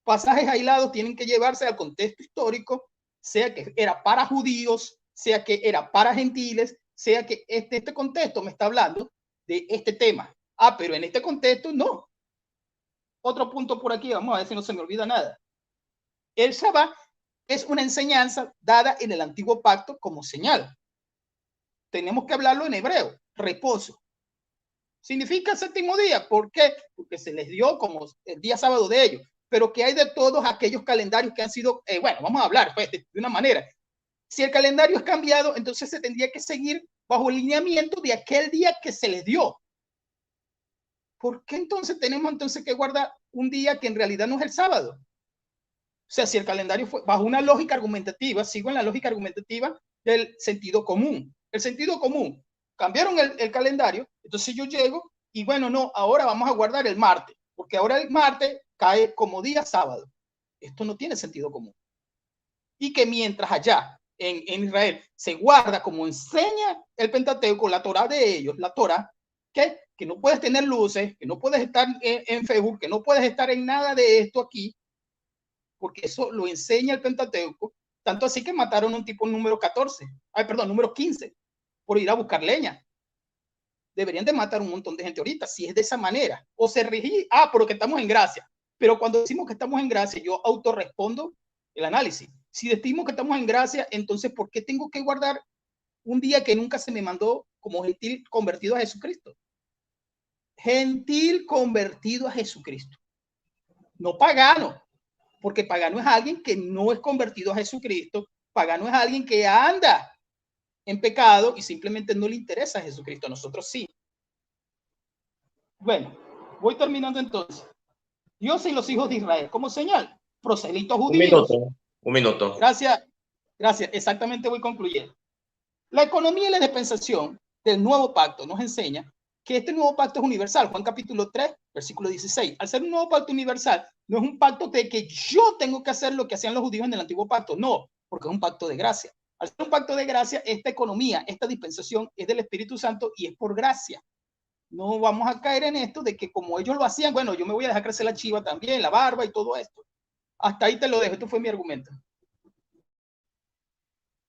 Pasajes aislados tienen que llevarse al contexto histórico, sea que era para judíos, sea que era para gentiles, sea que este contexto me está hablando de este tema. Ah, pero en este contexto no. Otro punto por aquí, vamos a ver si no se me olvida nada. El Shabbat es una enseñanza dada en el antiguo pacto como señal. Tenemos que hablarlo en hebreo, reposo. Significa séptimo día. ¿Por qué? Porque se les dio como el día sábado de ellos. Pero que hay de todos aquellos calendarios que han sido, bueno, vamos a hablar pues, de una manera. Si el calendario es cambiado, entonces se tendría que seguir bajo el lineamiento de aquel día que se les dio. ¿Por qué entonces tenemos que guardar un día que en realidad no es el sábado? O sea, si el calendario fue bajo una lógica argumentativa, sigo en la lógica argumentativa del sentido común. El sentido común, cambiaron el calendario, entonces yo llego y bueno, no, ahora vamos a guardar el martes, porque ahora el martes cae como día sábado. Esto no tiene sentido común. Y que mientras allá en Israel se guarda como enseña el Pentateuco, la Torá de ellos, la Torá, que no puedes tener luces, que no puedes estar en Facebook, que no puedes estar en nada de esto aquí, porque eso lo enseña el Pentateuco, tanto así que mataron a un tipo número 14, número 15, por ir a buscar leña. Deberían de matar un montón de gente ahorita, si es de esa manera. O se rigí, porque estamos en gracia. Pero cuando decimos que estamos en gracia, yo autorrespondo el análisis. Si decimos que estamos en gracia, entonces, ¿por qué tengo que guardar un día que nunca se me mandó como gentil convertido a Jesucristo? Gentil convertido a Jesucristo. No pagano. Porque pagano es alguien que no es convertido a Jesucristo. Pagano es alguien que anda en pecado y simplemente no le interesa a Jesucristo. A nosotros sí. Bueno, voy terminando entonces. Dios y los hijos de Israel como señal. Proselitos judíos. Un minuto. Gracias. Exactamente, voy concluyendo. La economía y la dispensación del nuevo pacto nos enseña que este nuevo pacto es universal. Juan capítulo 3, versículo 16. Al ser un nuevo pacto universal, no es un pacto de que yo tengo que hacer lo que hacían los judíos en el antiguo pacto. No, porque es un pacto de gracia. Al ser un pacto de gracia, esta economía, esta dispensación es del Espíritu Santo y es por gracia. No vamos a caer en esto de que como ellos lo hacían, bueno, yo me voy a dejar crecer la chiva también, la barba y todo esto. Hasta ahí te lo dejo. Esto fue mi argumento.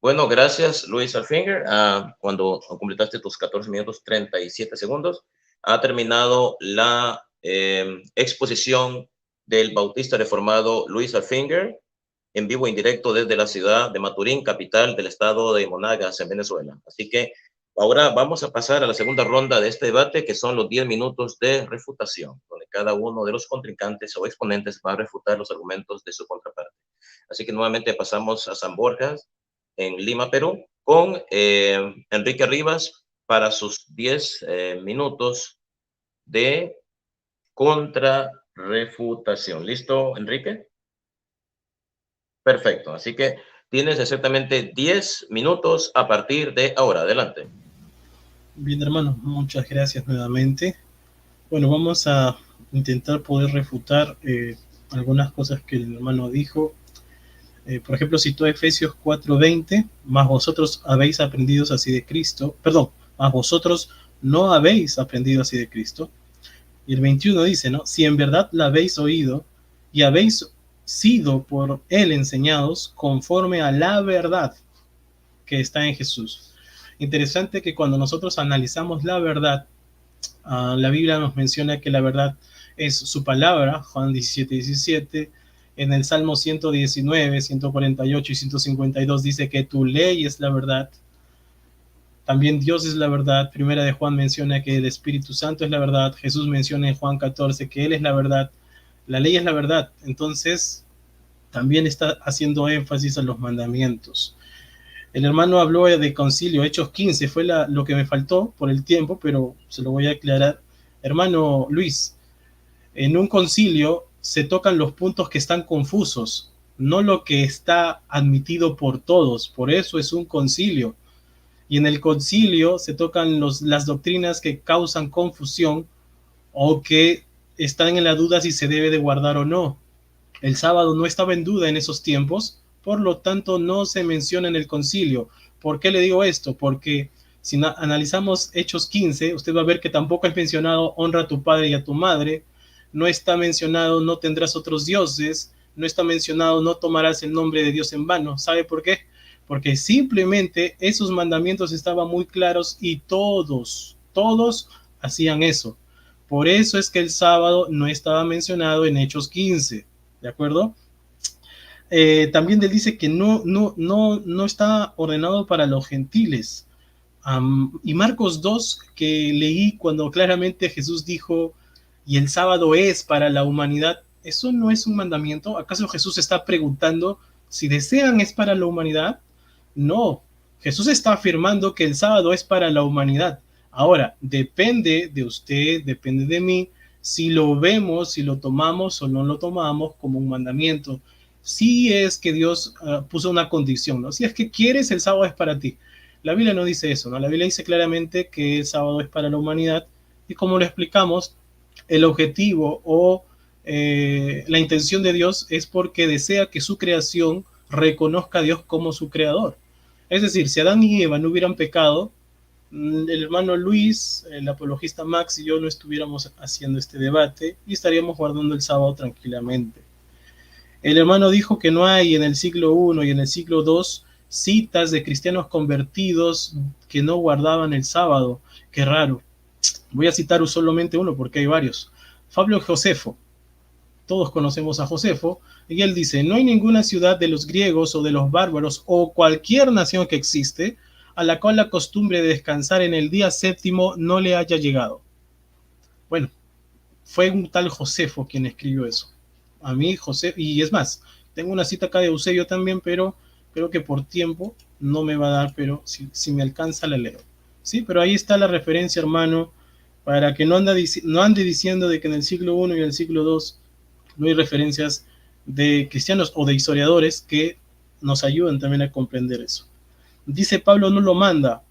Bueno, gracias, Luis Alfinger. Cuando completaste tus 14 minutos 37 segundos, ha terminado la exposición del bautista reformado Luis Alfinger, en vivo e indirecto desde la ciudad de Maturín, capital del estado de Monagas, en Venezuela. Así que ahora vamos a pasar a la segunda ronda de este debate, que son los 10 minutos de refutación, donde cada uno de los contrincantes o exponentes va a refutar los argumentos de su contraparte. Así que nuevamente pasamos a San Borjas, en Lima, Perú, con Enrique Rivas para sus 10 minutos de contrarrefutación. ¿Listo, Enrique? Perfecto. Así que tienes exactamente 10 minutos a partir de ahora. Adelante. Bien, hermanos, muchas gracias nuevamente. Bueno, vamos a intentar poder refutar algunas cosas que el hermano dijo. Por ejemplo, citó Efesios 4:20, más vosotros habéis aprendido así de Cristo, perdón, más vosotros no habéis aprendido así de Cristo. Y el 21 dice, ¿no? Si en verdad la habéis oído y habéis sido por él enseñados conforme a la verdad que está en Jesús. Interesante que cuando nosotros analizamos la verdad, la Biblia nos menciona que la verdad es su palabra, Juan 17:17. En el Salmo 119, 148 y 152 dice que tu ley es la verdad. También Dios es la verdad. Primera de Juan menciona que el Espíritu Santo es la verdad. Jesús menciona en Juan 14 que Él es la verdad. La ley es la verdad. Entonces, también está haciendo énfasis a los mandamientos. El hermano habló de concilio, Hechos 15, fue lo que me faltó por el tiempo, pero se lo voy a aclarar. Hermano Luis, en un concilio se tocan los puntos que están confusos, no lo que está admitido por todos. Por eso es un concilio. Y en el concilio se tocan las doctrinas que causan confusión o que están en la duda si se debe de guardar o no. El sábado no estaba en duda en esos tiempos, por lo tanto no se menciona en el concilio. ¿Por qué le digo esto? Porque si analizamos Hechos 15, usted va a ver que tampoco es mencionado honra a tu padre y a tu madre. No está mencionado no tendrás otros dioses, no está mencionado no tomarás el nombre de Dios en vano. ¿Sabe por qué? Porque simplemente esos mandamientos estaban muy claros y todos hacían eso. Por eso es que el sábado no estaba mencionado en Hechos 15, ¿de acuerdo? También él dice que no está ordenado para los gentiles. Y Marcos 2, que leí cuando claramente Jesús dijo y el sábado es para la humanidad, ¿eso no es un mandamiento? ¿Acaso Jesús está preguntando si desean es para la humanidad? No, Jesús está afirmando que el sábado es para la humanidad. Ahora, depende de usted, depende de mí, si lo vemos, si lo tomamos o no lo tomamos como un mandamiento. Si es que Dios puso una condición, ¿no? Si es que quieres, el sábado es para ti. La Biblia no dice eso, ¿no? La Biblia dice claramente que el sábado es para la humanidad y como lo explicamos, el objetivo o la intención de Dios es porque desea que su creación reconozca a Dios como su creador. Es decir, si Adán y Eva no hubieran pecado, el hermano Luis, el apologista Max y yo no estuviéramos haciendo este debate y estaríamos guardando el sábado tranquilamente. El hermano dijo que no hay en el siglo I y en el siglo II citas de cristianos convertidos que no guardaban el sábado. Qué raro. Voy a citar solamente uno porque hay varios. Fabio Josefo. Todos conocemos a Josefo. Y él dice, no hay ninguna ciudad de los griegos o de los bárbaros o cualquier nación que existe a la cual la costumbre de descansar en el día séptimo no le haya llegado. Bueno, fue un tal Josefo quien escribió eso. A mí, José, y es más, tengo una cita acá de Eusebio también, pero creo que por tiempo no me va a dar, pero si me alcanza la leo. Sí, pero ahí está la referencia, hermano, para que no ande diciendo de que en el siglo I y en el siglo II no hay referencias de cristianos o de historiadores que nos ayuden también a comprender eso. Dice Pablo no lo manda.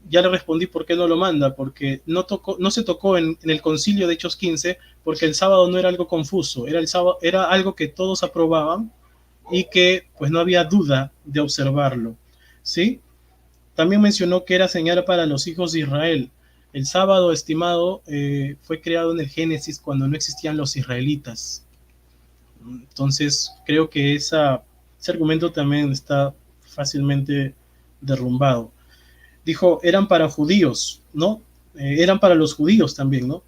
Ya le respondí por qué no lo manda, porque no se tocó en el concilio de Hechos 15, porque el sábado no era algo confuso, era algo que todos aprobaban y que pues no había duda de observarlo. ¿Sí? También mencionó que era señal para los hijos de Israel. El sábado, estimado, fue creado en el Génesis cuando no existían los israelitas. Entonces, creo que ese argumento también está fácilmente derrumbado. Dijo, eran para judíos, ¿no? Eran para los judíos también, ¿no?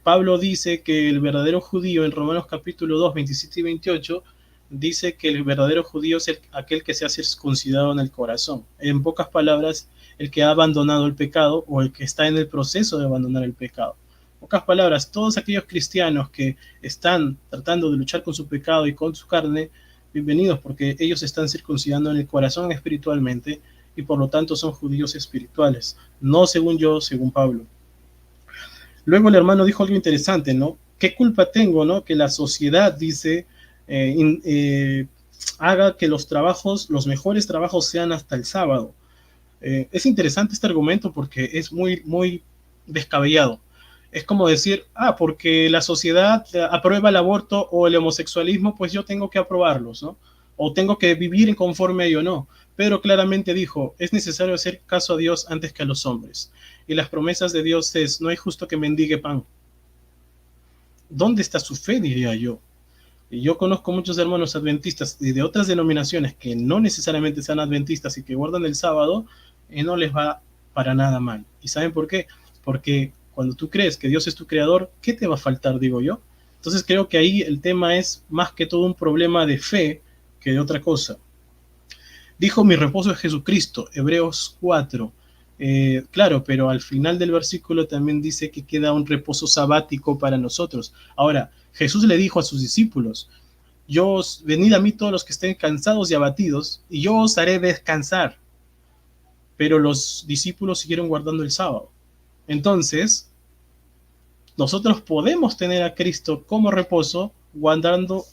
Pablo dice que el verdadero judío en Romanos capítulo 2, 27 y 28 dice que el verdadero judío es aquel que se ha circuncidado en el corazón. En pocas palabras, el que ha abandonado el pecado o el que está en el proceso de abandonar el pecado. En pocas palabras, todos aquellos cristianos que están tratando de luchar con su pecado y con su carne, bienvenidos, porque ellos se están circuncidando en el corazón espiritualmente y por lo tanto son judíos espirituales, no según yo, según Pablo. Luego el hermano dijo algo interesante, ¿no? ¿Qué culpa tengo, no? Que la sociedad, dice, haga que los mejores trabajos sean hasta el sábado. Es interesante este argumento porque es muy, muy descabellado. Es como decir, porque la sociedad aprueba el aborto o el homosexualismo, pues yo tengo que aprobarlos, ¿no? O tengo que vivir en conforme a ello, no. Pero claramente dijo, es necesario hacer caso a Dios antes que a los hombres. Y las promesas de Dios es, no hay justo que mendigue pan. ¿Dónde está su fe, diría yo? Y yo conozco muchos hermanos adventistas y de otras denominaciones que no necesariamente sean adventistas y que guardan el sábado y no les va para nada mal. ¿Y saben por qué? Porque cuando tú crees que Dios es tu creador, ¿qué te va a faltar, digo yo? Entonces creo que ahí el tema es más que todo un problema de fe que de otra cosa. Dijo, mi reposo es Jesucristo, Hebreos 4. Claro, pero al final del versículo también dice que queda un reposo sabático para nosotros. Ahora, Jesús le dijo a sus discípulos, venid a mí todos los que estén cansados y abatidos, y yo os haré descansar. Pero los discípulos siguieron guardando el sábado. Entonces, nosotros podemos tener a Cristo como reposo guardando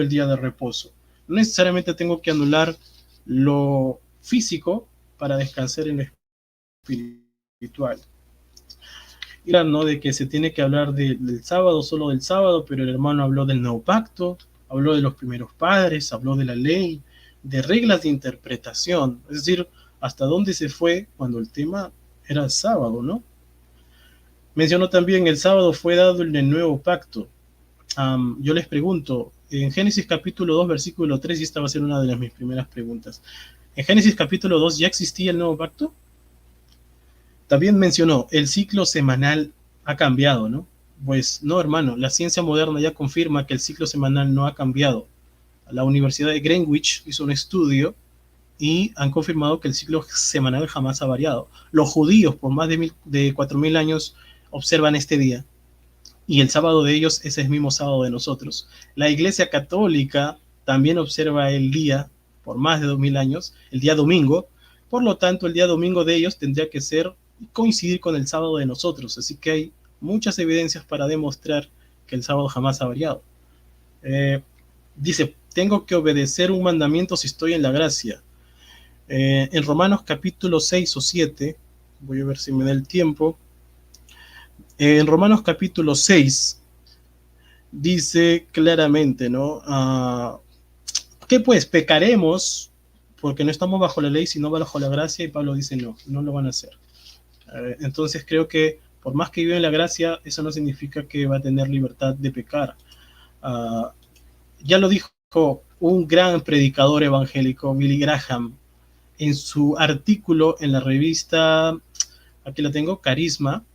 el día de reposo. No necesariamente tengo que anular lo físico para descansar en lo espiritual. Y ¿no? De que se tiene que hablar del sábado, solo del sábado, pero el hermano habló del nuevo pacto, habló de los primeros padres, habló de la ley, de reglas de interpretación, es decir, hasta dónde se fue cuando el tema era el sábado, ¿no? Mencionó también el sábado fue dado en el nuevo pacto. Yo les pregunto, en Génesis capítulo 2, versículo 3, y esta va a ser una de mis primeras preguntas. ¿En Génesis capítulo 2 ya existía el nuevo pacto? También mencionó, el ciclo semanal ha cambiado, ¿no? Pues no, hermano, la ciencia moderna ya confirma que el ciclo semanal no ha cambiado. La Universidad de Greenwich hizo un estudio y han confirmado que el ciclo semanal jamás ha variado. Los judíos, por más de 4.000 años, observan este día. Y el sábado de ellos es el mismo sábado de nosotros. La Iglesia Católica también observa el día, por más de 2.000 años, el día domingo. Por lo tanto, el día domingo de ellos tendría que coincidir con el sábado de nosotros. Así que hay muchas evidencias para demostrar que el sábado jamás ha variado. Dice, tengo que obedecer un mandamiento si estoy en la gracia. En Romanos capítulo 6 o 7, voy a ver si me da el tiempo. En Romanos capítulo 6 dice claramente, ¿no? ¿Qué pues? Pecaremos porque no estamos bajo la ley, sino bajo la gracia, y Pablo dice no lo van a hacer. Entonces creo que por más que vive en la gracia, eso no significa que va a tener libertad de pecar. Ya lo dijo un gran predicador evangélico, Billy Graham, en su artículo en la revista, aquí la tengo, Carisma.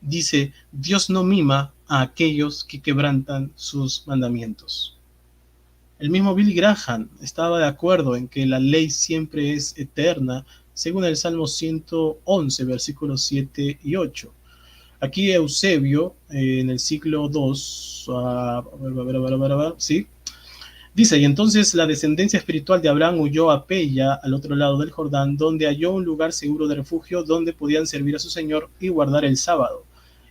Dice, Dios no mima a aquellos que quebrantan sus mandamientos. El mismo Billy Graham estaba de acuerdo en que la ley siempre es eterna, según el Salmo 111, versículos 7 y 8. Aquí Eusebio, en el siglo II, ¿sí? Dice, y entonces la descendencia espiritual de Abraham huyó a Peya, al otro lado del Jordán, donde halló un lugar seguro de refugio donde podían servir a su Señor y guardar el sábado.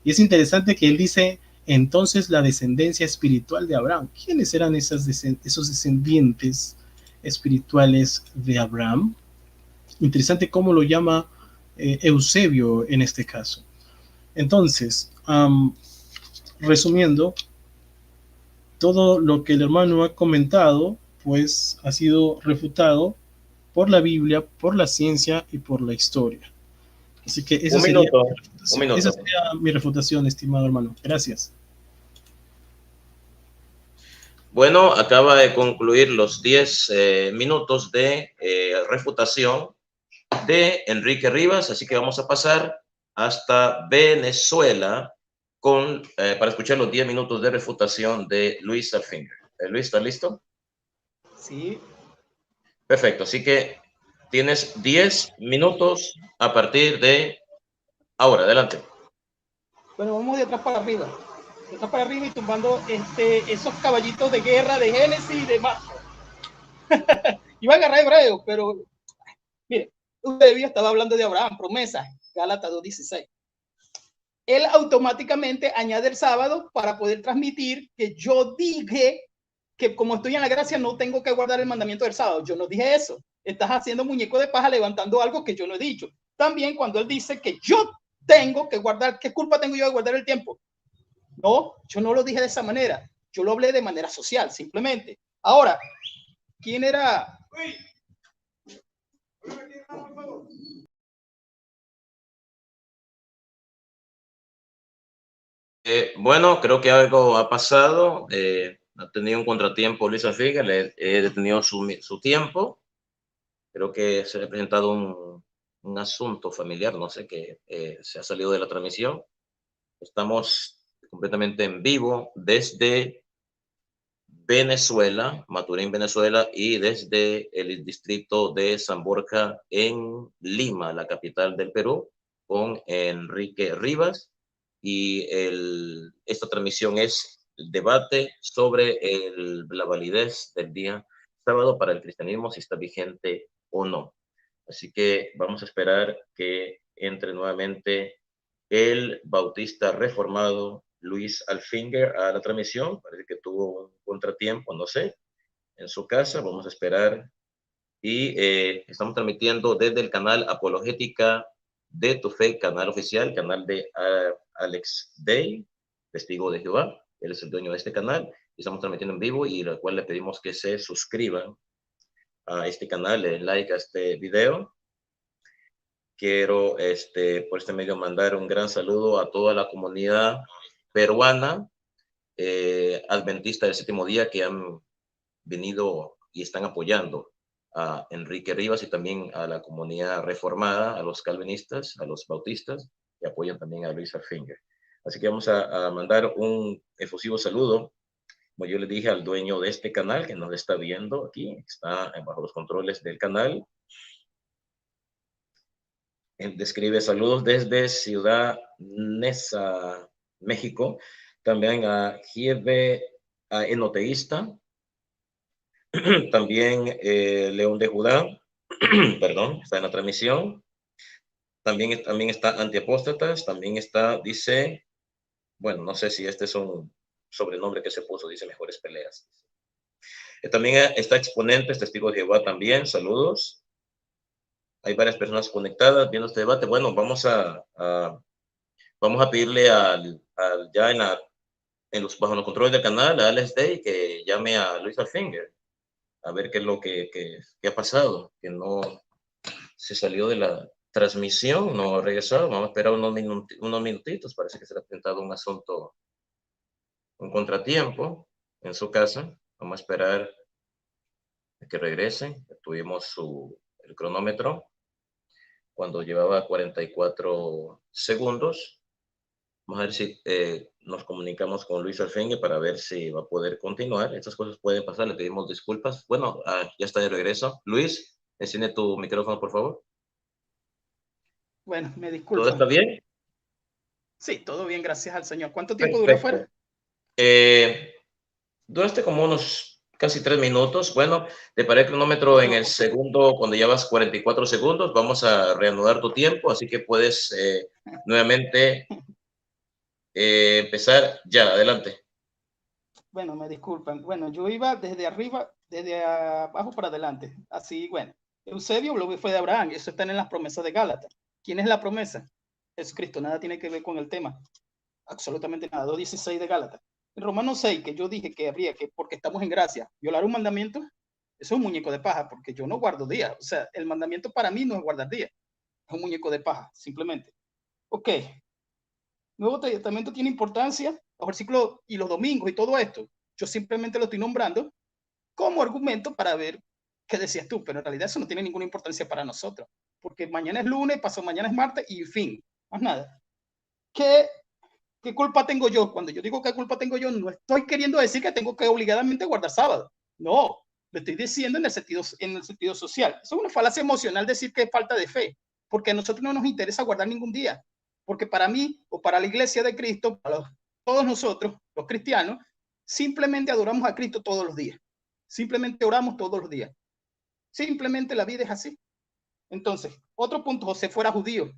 Y es interesante que él dice, entonces la descendencia espiritual de Abraham. ¿Quiénes eran esos descendientes espirituales de Abraham? Interesante cómo lo llama Eusebio en este caso. Entonces, resumiendo, todo lo que el hermano ha comentado, pues ha sido refutado por la Biblia, por la ciencia y por la historia. Así que esa sería mi refutación. Esa sería mi refutación, estimado hermano. Gracias. Bueno, acaba de concluir los 10 minutos de refutación de Enrique Rivas, así que vamos a pasar hasta Venezuela para escuchar los 10 minutos de refutación de Luis Alfinger. Luis, ¿estás listo? Sí. Perfecto, así que tienes 10 minutos a partir de ahora. Adelante. Bueno, vamos de atrás para arriba. De atrás para arriba y tumbando esos caballitos de guerra de Génesis y demás. Iba a agarrar hebreo, pero mire, usted estaba hablando de Abraham, promesa, Gálatas 2:16. Él automáticamente añade el sábado para poder transmitir que yo dije que como estoy en la gracia no tengo que guardar el mandamiento del sábado. Yo no dije eso. Estás haciendo muñeco de paja levantando algo que yo no he dicho. También cuando él dice que yo tengo que guardar, ¿qué culpa tengo yo de guardar el tiempo? No, yo no lo dije de esa manera. Yo lo hablé de manera social, simplemente. Ahora, ¿quién era? Bueno, creo que algo ha pasado. Ha tenido un contratiempo Luis Alfinger, le he detenido su tiempo. Creo que se le ha presentado un asunto familiar, no sé, que se ha salido de la transmisión. Estamos completamente en vivo desde Venezuela, Maturín, Venezuela, y desde el distrito de San Borja en Lima, la capital del Perú, con Enrique Rivas. Y esta transmisión es el debate sobre la validez del día sábado para el cristianismo, si está vigente o no. Así que vamos a esperar que entre nuevamente el bautista reformado Luis Alfinger a la transmisión. Parece que tuvo un contratiempo, no sé, en su casa. Vamos a esperar. Y estamos transmitiendo desde el canal Apologética de tu Fe, canal oficial, canal de Alex Day, testigo de Jehová. Él es el dueño de este canal. Y estamos transmitiendo en vivo y al cual le pedimos que se suscriban a este canal, le den like a este video. Quiero por este medio mandar un gran saludo a toda la comunidad peruana, adventista del séptimo día, que han venido y están apoyando a Enrique Rivas y también a la comunidad reformada, a los calvinistas, a los bautistas, que apoyan también a Luis Alfinger. Así que vamos a mandar un efusivo saludo, como yo le dije, al dueño de este canal que nos está viendo aquí, está bajo los controles del canal. Describe saludos desde Ciudad Neza, México. También a Gieve, a Enoteísta. También León de Judá, perdón, está en la transmisión. También está Antiapóstatas. También está, dice, bueno, no sé si este es un sobrenombre que se puso, dice Mejores Peleas. También está Exponentes, Testigos de Jehová también, saludos. Hay varias personas conectadas viendo este debate. Bueno, vamos a pedirle ya bajo los controles del canal, a Alex Day, que llame a Luis Alfinger, a ver qué es lo que ha pasado, que no se salió de la transmisión, no ha regresado. Vamos a esperar unos minutitos, parece que se le ha presentado un asunto, un contratiempo en su casa. Vamos a esperar a que regrese. Tuvimos el cronómetro cuando llevaba 44 segundos. Vamos a ver si nos comunicamos con Luis Alfinger para ver si va a poder continuar. Estas cosas pueden pasar, le pedimos disculpas. Bueno, ya está de regreso. Luis, enciende tu micrófono, por favor. Bueno, me disculpo. ¿Todo está bien? Sí, todo bien, gracias al Señor. ¿Cuánto tiempo duró fuera? Duraste como unos casi 3 minutos. Bueno, te paré el cronómetro en el segundo, cuando ya vas 44 segundos, vamos a reanudar tu tiempo, así que puedes nuevamente empezar ya, adelante. Bueno, me disculpan. Bueno, yo iba desde arriba, desde abajo para adelante. Así, bueno. Eusebio lo que fue de Abraham. Eso está en las promesas de Gálatas. ¿Quién es la promesa? Jesucristo. Nada tiene que ver con el tema. Absolutamente nada. 2:16 de Gálatas. En Romanos 6, que yo dije que habría que, porque estamos en gracia, violar un mandamiento, eso es un muñeco de paja, porque yo no guardo días. O sea, el mandamiento para mí no es guardar días. Es un muñeco de paja, simplemente. Ok. Nuevo Testamento tiene importancia, los versículos y los domingos y todo esto. Yo simplemente lo estoy nombrando como argumento para ver qué decías tú, pero en realidad eso no tiene ninguna importancia para nosotros, porque mañana es lunes, pasado mañana es martes y fin, más nada. ¿Qué culpa tengo yo? Cuando yo digo qué culpa tengo yo, no estoy queriendo decir que tengo que obligadamente guardar sábado. No, lo estoy diciendo en el sentido social. Eso es una falacia emocional decir que es falta de fe, porque a nosotros no nos interesa guardar ningún día. Porque para mí o para la iglesia de Cristo, para todos nosotros, los cristianos, simplemente adoramos a Cristo todos los días. Simplemente oramos todos los días. Simplemente la vida es así. Entonces, otro punto, Josefo era judío.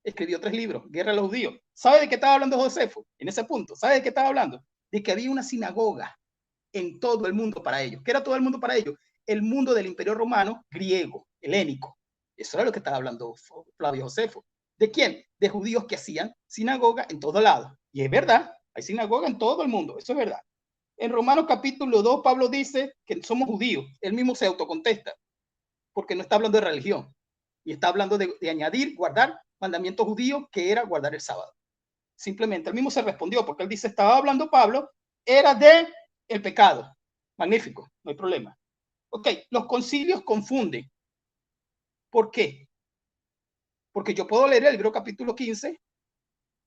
Escribió 3 libros, Guerra a los Judíos. ¿Sabe de qué estaba hablando Josefo? En ese punto, ¿sabe de qué estaba hablando? De que había una sinagoga en todo el mundo para ellos. ¿Qué era todo el mundo para ellos? El mundo del Imperio Romano, griego, helénico. Eso era lo que estaba hablando Flavio Josefo. ¿De quién? De judíos que hacían sinagoga en todo lado. Y es verdad, hay sinagoga en todo el mundo, eso es verdad. En Romanos capítulo 2, Pablo dice que somos judíos. Él mismo se autocontesta, porque no está hablando de religión. Y está hablando de añadir, guardar mandamientos judíos, que era guardar el sábado. Simplemente, él mismo se respondió, porque él dice, estaba hablando Pablo, era de el pecado. Magnífico, no hay problema. Ok, los concilios confunden. ¿Por qué? Porque yo puedo leer el libro capítulo 15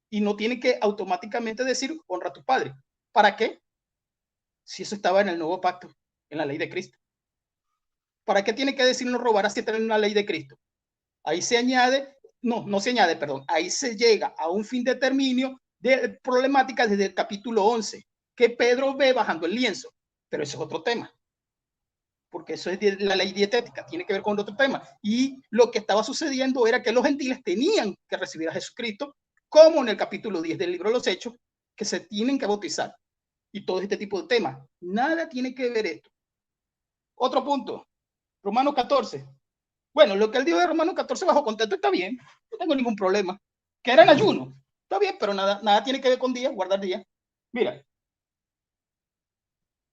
y no tiene que automáticamente decir honra a tu padre. ¿Para qué? Si eso estaba en el nuevo pacto, en la ley de Cristo. ¿Para qué tiene que decir no robarás si está en una ley de Cristo? Ahí se añade, no se añade, perdón, ahí se llega a un fin determinio de problemática desde el capítulo 11, que Pedro ve bajando el lienzo, pero eso es otro tema, porque eso es de la ley dietética, tiene que ver con otro tema, y lo que estaba sucediendo era que los gentiles tenían que recibir a Jesucristo, como en el capítulo 10 del libro de los Hechos, que se tienen que bautizar, y todo este tipo de temas, nada tiene que ver esto. Otro punto, Romanos 14. Bueno, lo que él dijo de Romanos 14 bajo contexto está bien, no tengo ningún problema. Que era en ayuno, está bien, pero nada tiene que ver con días, guardar días. Mira,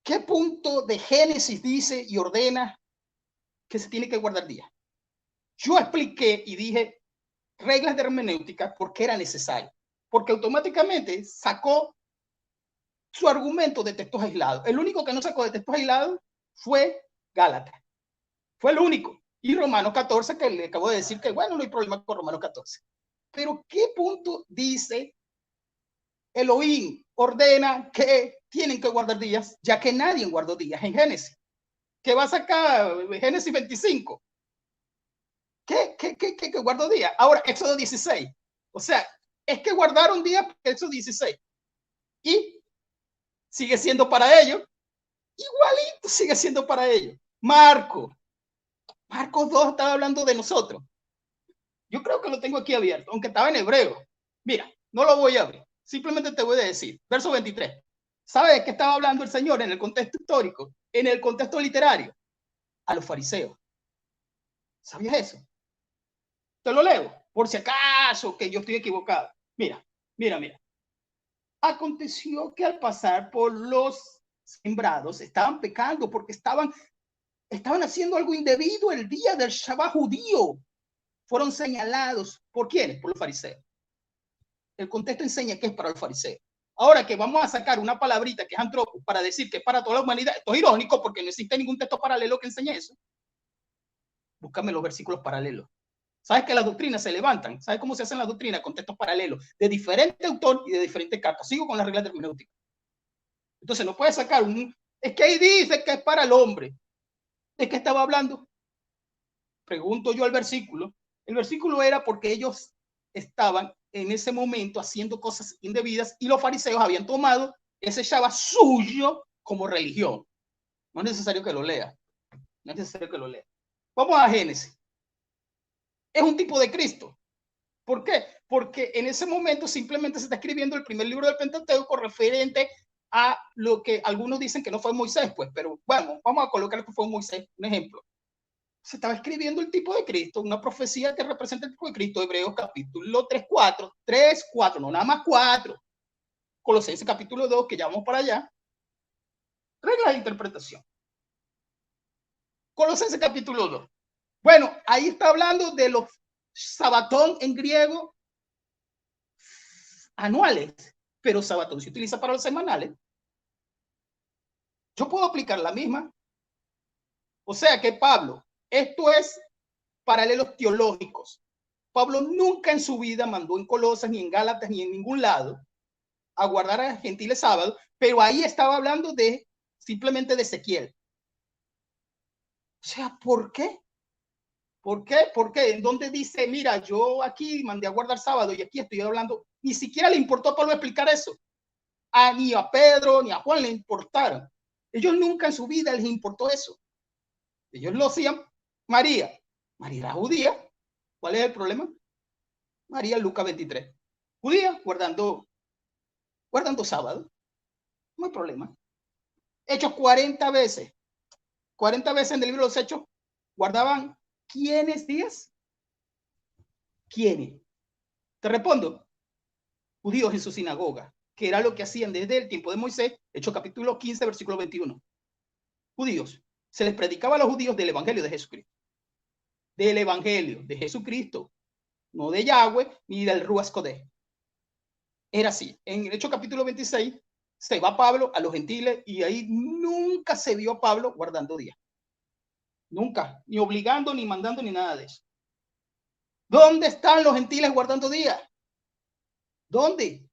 ¿qué punto de Génesis dice y ordena que se tiene que guardar días? Yo expliqué y dije reglas de hermenéutica porque era necesario, porque automáticamente sacó su argumento de textos aislados. El único que no sacó de textos aislados fue Gálatas. Fue el único. Y Romanos 14, que le acabo de decir que, bueno, no hay problema con Romanos 14. Pero, ¿qué punto dice Elohim ordena que tienen que guardar días, ya que nadie guardó días en Génesis? ¿Qué va a sacar Génesis 25? ¿Qué guardó días? Ahora, Éxodo 16. O sea, es que guardaron días Éxodo 16. Y sigue siendo para ellos. Igualito sigue siendo para ellos. Marcos 2 estaba hablando de nosotros. Yo creo que lo tengo aquí abierto, aunque estaba en hebreo. Mira, no lo voy a abrir. Simplemente te voy a decir. Verso 23. ¿Sabes de qué estaba hablando el Señor en el contexto histórico? En el contexto literario. A los fariseos. ¿Sabías eso? Te lo leo, por si acaso que yo estoy equivocado. Mira. Aconteció que al pasar por los sembrados estaban pecando porque estaban haciendo algo indebido el día del Shabbat judío. Fueron señalados. ¿Por quiénes? Por los fariseos. El contexto enseña que es para los fariseos. Ahora que vamos a sacar una palabrita que es antropo para decir que es para toda la humanidad, esto es irónico porque no existe ningún texto paralelo que enseñe eso. Búscame los versículos paralelos. ¿Sabes que las doctrinas se levantan? ¿Sabes cómo se hacen las doctrinas con textos paralelos de diferente autor y de diferentes cartas? Sigo con las reglas de hermenéutica. Entonces no puedes sacar es que ahí dice que es para el hombre. ¿De qué estaba hablando? Pregunto yo al versículo. El versículo era porque ellos estaban en ese momento haciendo cosas indebidas y los fariseos habían tomado ese Shabbat suyo como religión. No es necesario que lo lea. No es necesario que lo lea. Vamos a Génesis. Es un tipo de Cristo. ¿Por qué? Porque en ese momento simplemente se está escribiendo el primer libro del Pentateuco referente a lo que algunos dicen que no fue Moisés, pues, pero bueno, vamos a colocar que fue Moisés, un ejemplo. Se estaba escribiendo el tipo de Cristo, una profecía que representa el tipo de Cristo, Hebreos capítulo 3:4, no nada más 4. Colosenses capítulo 2, que ya vamos para allá. Regla de interpretación. Colosenses capítulo 2. Bueno, ahí está hablando de los sabatón en griego anuales, pero sabatón se utiliza para los semanales. Yo puedo aplicar la misma. O sea que Pablo, esto es paralelos teológicos. Pablo nunca en su vida mandó en Colosas, ni en Gálatas, ni en ningún lado a guardar a gentiles sábados, pero ahí estaba hablando de simplemente de Ezequiel. O sea, ¿por qué? ¿Por qué? ¿Por qué? ¿En dónde dice, mira, yo aquí mandé a guardar sábado y aquí estoy hablando? Ni siquiera le importó a Pablo explicar eso. Ni a Pedro ni a Juan le importaron. Ellos nunca en su vida les importó eso. Ellos lo hacían. María era judía. ¿Cuál es el problema? María, Lucas 23. Judía, guardando sábado. No hay problema. Hechos 40 veces. 40 veces en el libro de los Hechos guardaban. ¿Quiénes días? ¿Quiénes? Te respondo. Judíos en su sinagoga, que era lo que hacían desde el tiempo de Moisés, Hechos capítulo 15, versículo 21. Judíos. Se les predicaba a los judíos del evangelio de Jesucristo. Del evangelio de Jesucristo. No de Yahweh ni del Ruach Kodeh. Era así. En Hechos capítulo 26 se va Pablo a los gentiles y ahí nunca se vio a Pablo guardando días. Nunca. Ni obligando, ni mandando, ni nada de eso. ¿Dónde están los gentiles guardando días? ¿Dónde?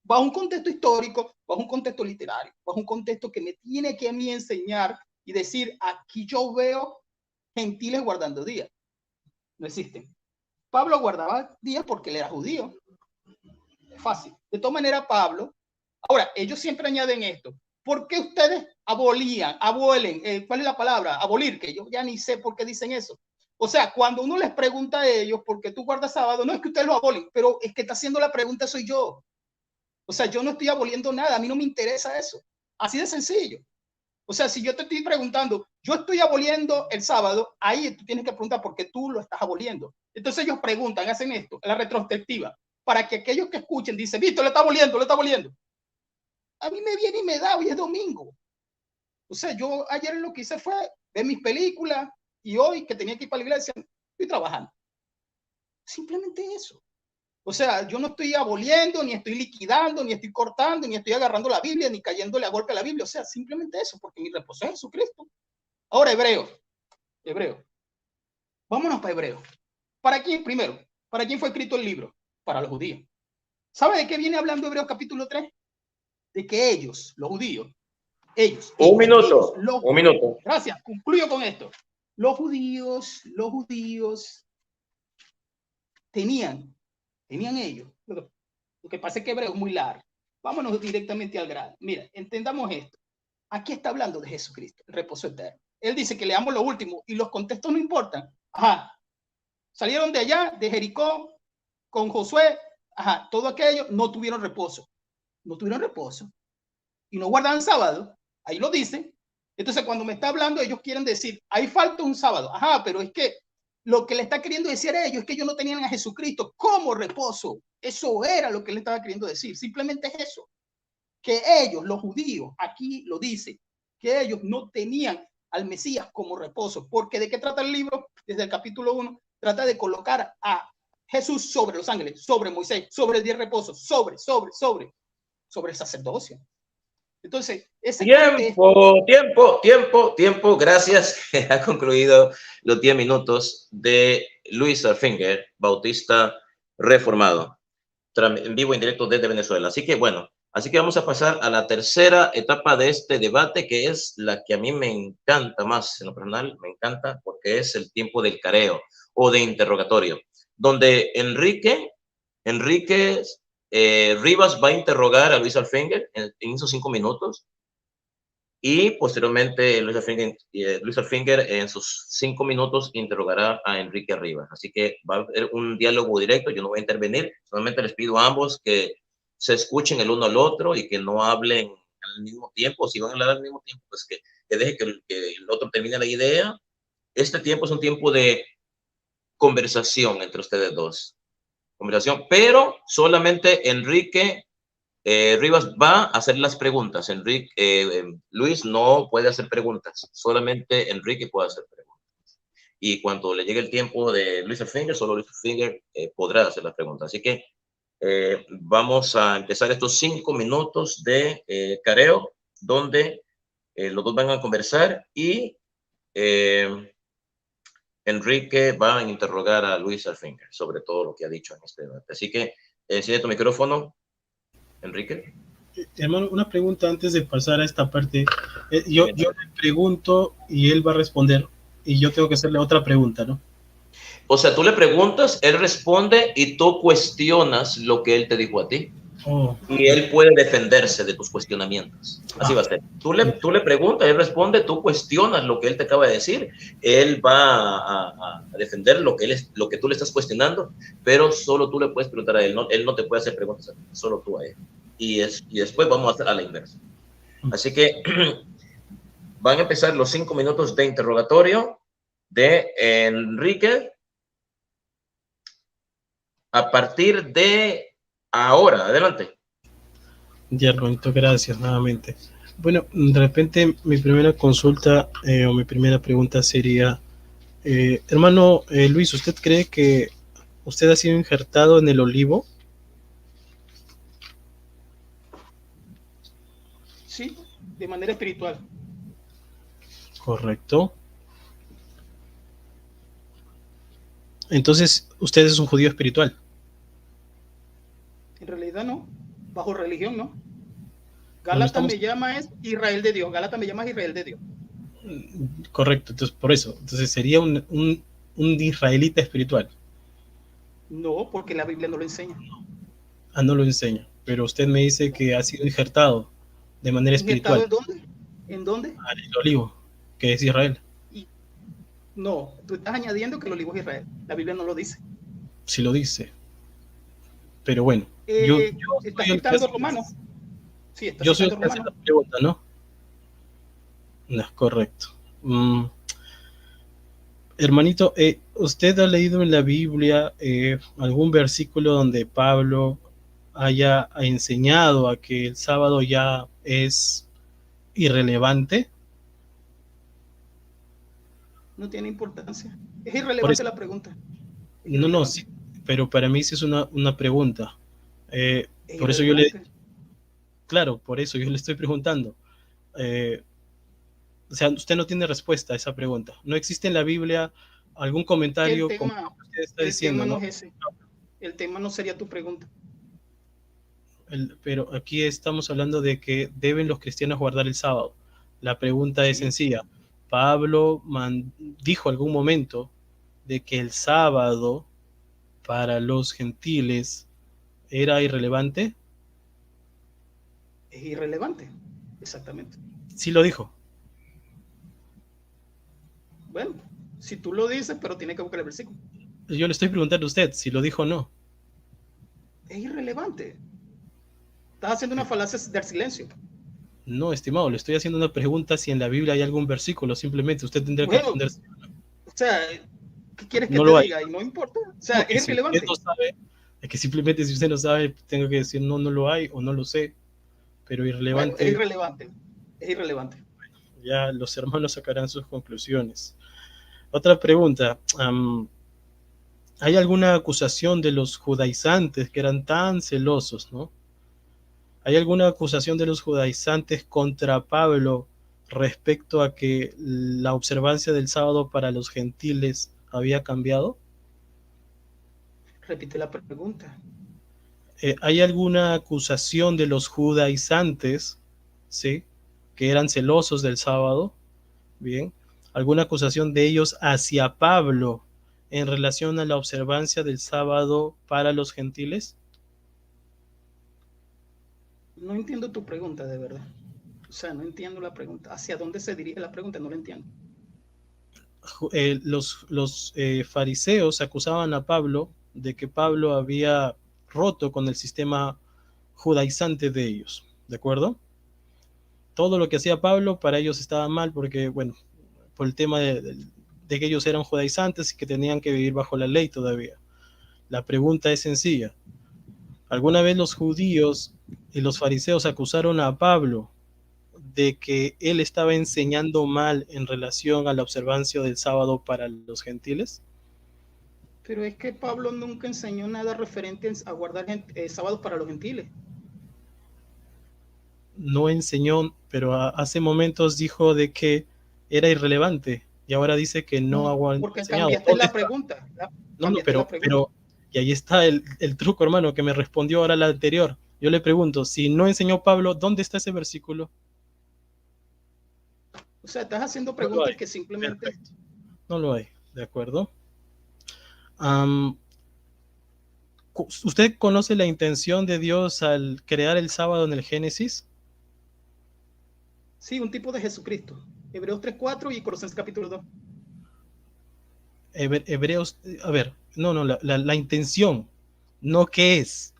Bajo un contexto histórico, bajo un contexto literario, bajo un contexto que me tiene que a mí enseñar y decir, aquí yo veo gentiles guardando días. No existen. Pablo guardaba días porque él era judío. Es fácil. De todas maneras, Pablo, ahora, ellos siempre añaden esto. ¿Por qué ustedes abolen? ¿Cuál es la palabra? Abolir, que yo ya ni sé por qué dicen eso. O sea, cuando uno les pregunta a ellos por qué tú guardas sábado, no es que ustedes lo abolen, pero es que está haciendo la pregunta soy yo. O sea, yo no estoy aboliendo nada, a mí no me interesa eso. Así de sencillo. O sea, si yo te estoy preguntando, yo estoy aboliendo el sábado, ahí tú tienes que preguntar por qué tú lo estás aboliendo. Entonces ellos preguntan, hacen esto, la retrospectiva, para que aquellos que escuchen dicen, Víctor, lo está aboliendo, lo está aboliendo. A mí me viene y me da, hoy es domingo. O sea, yo ayer lo que hice fue ver mis películas y hoy que tenía que ir para la iglesia, estoy trabajando. Simplemente eso. O sea, yo no estoy aboliendo, ni estoy liquidando, ni estoy cortando, ni estoy agarrando la Biblia, ni cayéndole a golpe a la Biblia. O sea, simplemente eso, porque mi reposo es Jesucristo. Ahora, Hebreo. Vámonos para Hebreo. ¿Para quién primero? ¿Para quién fue escrito el libro? Para los judíos. ¿Sabe de qué viene hablando Hebreos capítulo 3? De que ellos, los judíos, Un minuto. Gracias, concluyo con esto. Los judíos tenían ellos. Lo que pasa es que Hebreo es muy largo. Vámonos directamente al grano. Mira, entendamos esto. Aquí está hablando de Jesucristo, el reposo eterno. Él dice que leamos lo último y los contextos no importan. Ajá. Salieron de allá, de Jericó, con Josué. Ajá. Todo aquello, no tuvieron reposo. Y no guardaban sábado. Ahí lo dicen. Entonces, cuando me está hablando, ellos quieren decir, ahí falta un sábado. Ajá, pero es que lo que le está queriendo decir a ellos es que ellos no tenían a Jesucristo como reposo. Eso era lo que le estaba queriendo decir. Simplemente es eso. Que ellos, los judíos, aquí lo dice, que ellos no tenían al Mesías como reposo. Porque ¿de qué trata el libro? Desde el capítulo 1, trata de colocar a Jesús sobre los ángeles, sobre Moisés, sobre el día de reposo, sobre el sacerdocio. Entonces, ese tiempo. Gracias. Ha concluido los 10 minutos de Luis Alfinger, bautista reformado, en vivo en directo desde Venezuela. Así que vamos a pasar a la tercera etapa de este debate, que es la que a mí me encanta más, en lo personal, me encanta porque es el tiempo del careo o de interrogatorio, donde Enrique Rivas va a interrogar a Luis Alfinger en esos 5 minutos y posteriormente Luis Alfinger en sus 5 minutos interrogará a Enrique Rivas. Así que va a haber un diálogo directo, yo no voy a intervenir, solamente les pido a ambos que se escuchen el uno al otro y que no hablen al mismo tiempo. Si van a hablar al mismo tiempo, pues que deje que el otro termine la idea. Este tiempo es un tiempo de conversación entre ustedes dos, conversación, pero solamente Enrique Rivas va a hacer las preguntas. Luis no puede hacer preguntas, solamente Enrique puede hacer preguntas. Y cuando le llegue el tiempo de Luis Alfinger, solo Luis Alfinger podrá hacer las preguntas. Así que vamos a empezar estos 5 minutos de careo, donde los dos van a conversar y Enrique va a interrogar a Luis Alfinger sobre todo lo que ha dicho en este debate. Así que enciende tu micrófono, Enrique. Hermano, una pregunta antes de pasar a esta parte. Yo le pregunto y él va a responder y yo tengo que hacerle otra pregunta, ¿no? O sea, tú le preguntas, él responde y tú cuestionas lo que él te dijo a ti. Oh. Y él puede defenderse de tus cuestionamientos. Así va a ser. Tú le preguntas, él responde, tú cuestionas lo que él te acaba de decir, él va a defender lo que tú le estás cuestionando, pero solo tú le puedes preguntar a él, él no te puede hacer preguntas a ti, solo tú a él. Y después vamos a hacer a la inversa. Así que van a empezar los 5 minutos de interrogatorio de Enrique a partir de ahora. Adelante. Ya, hermanito, gracias nuevamente. Bueno, de repente mi primera consulta o mi primera pregunta sería, hermano Luis, ¿usted cree que usted ha sido injertado en el olivo? Sí, de manera espiritual. Correcto. Entonces, usted es un judío espiritual. En realidad no, bajo religión no. Gálatas me llama es Israel de Dios, Gálatas me llama Israel de Dios. Correcto, entonces por eso, entonces sería un israelita espiritual. No, porque la Biblia no lo enseña. Ah, no lo enseña, pero usted me dice que ha sido injertado de manera espiritual. ¿Injertado en dónde? ¿En dónde? Al olivo, que es Israel. No, tú estás añadiendo que el olivo es Israel. La Biblia no lo dice. Sí lo dice. Pero bueno, ¿estás citando Romanos? Sí, estás yo soy el citando que hace la pregunta, ¿no? No es correcto. Hermanito, ¿usted ha leído en la Biblia algún versículo donde Pablo haya enseñado a que el sábado ya es irrelevante? No tiene importancia. Es irrelevante la pregunta. No, sí, pero para mí sí es una pregunta. Por eso claro, por eso yo le estoy preguntando. O sea, usted no tiene respuesta a esa pregunta. No existe en la Biblia algún comentario como usted está diciendo, tema ¿no? No es ese. El tema no sería tu pregunta. Pero aquí estamos hablando de que deben los cristianos guardar el sábado. La pregunta es sencilla. ¿Pablo dijo algún momento de que el sábado para los gentiles era irrelevante? Es irrelevante, exactamente. Sí lo dijo. Bueno, si tú lo dices, pero tiene que buscar el versículo. Yo le estoy preguntando a usted si lo dijo o no. Es irrelevante. Estás haciendo una falacia del silencio. No, estimado, le estoy haciendo una pregunta si en la Biblia hay algún versículo. Simplemente usted tendría que responder. O sea, ¿qué quieres que te diga? Y no importa. O sea, es irrelevante. Si usted no sabe, es que simplemente si usted no sabe, tengo que decir no lo hay o no lo sé. Pero irrelevante. Bueno, es irrelevante. Es irrelevante. Bueno, ya los hermanos sacarán sus conclusiones. Otra pregunta. ¿Hay alguna acusación de los judaizantes que eran tan celosos, no? ¿Hay alguna acusación de los judaizantes contra Pablo respecto a que la observancia del sábado para los gentiles había cambiado? Repite la pregunta. ¿Hay alguna acusación de los judaizantes, sí, que eran celosos del sábado? Bien. ¿Alguna acusación de ellos hacia Pablo en relación a la observancia del sábado para los gentiles? No entiendo tu pregunta, de verdad. O sea, no entiendo la pregunta. ¿Hacia dónde se dirige la pregunta? No la entiendo. Los fariseos acusaban a Pablo de que Pablo había roto con el sistema judaizante de ellos, ¿de acuerdo? Todo lo que hacía Pablo para ellos estaba mal porque, bueno, por el tema de que ellos eran judaizantes y que tenían que vivir bajo la ley todavía. La pregunta es sencilla. ¿Alguna vez los judíos y los fariseos acusaron a Pablo de que él estaba enseñando mal en relación a la observancia del sábado para los gentiles? Pero es que Pablo nunca enseñó nada referente a guardar sábados para los gentiles. No enseñó, pero hace momentos dijo de que era irrelevante y ahora dice que no ha porque enseñado. cambiaste la pregunta. No, pero y ahí está el truco, hermano, que me respondió ahora la anterior. Yo le pregunto, si no enseñó Pablo, ¿dónde está ese versículo? O sea, estás haciendo preguntas que simplemente... Perfecto. No lo hay, ¿de acuerdo? ¿Usted conoce la intención de Dios al crear el sábado en el Génesis? Sí, un tipo de Jesucristo. Hebreos 3:4 y Colosenses capítulo 2. Hebreos, a ver, la intención, no qué es.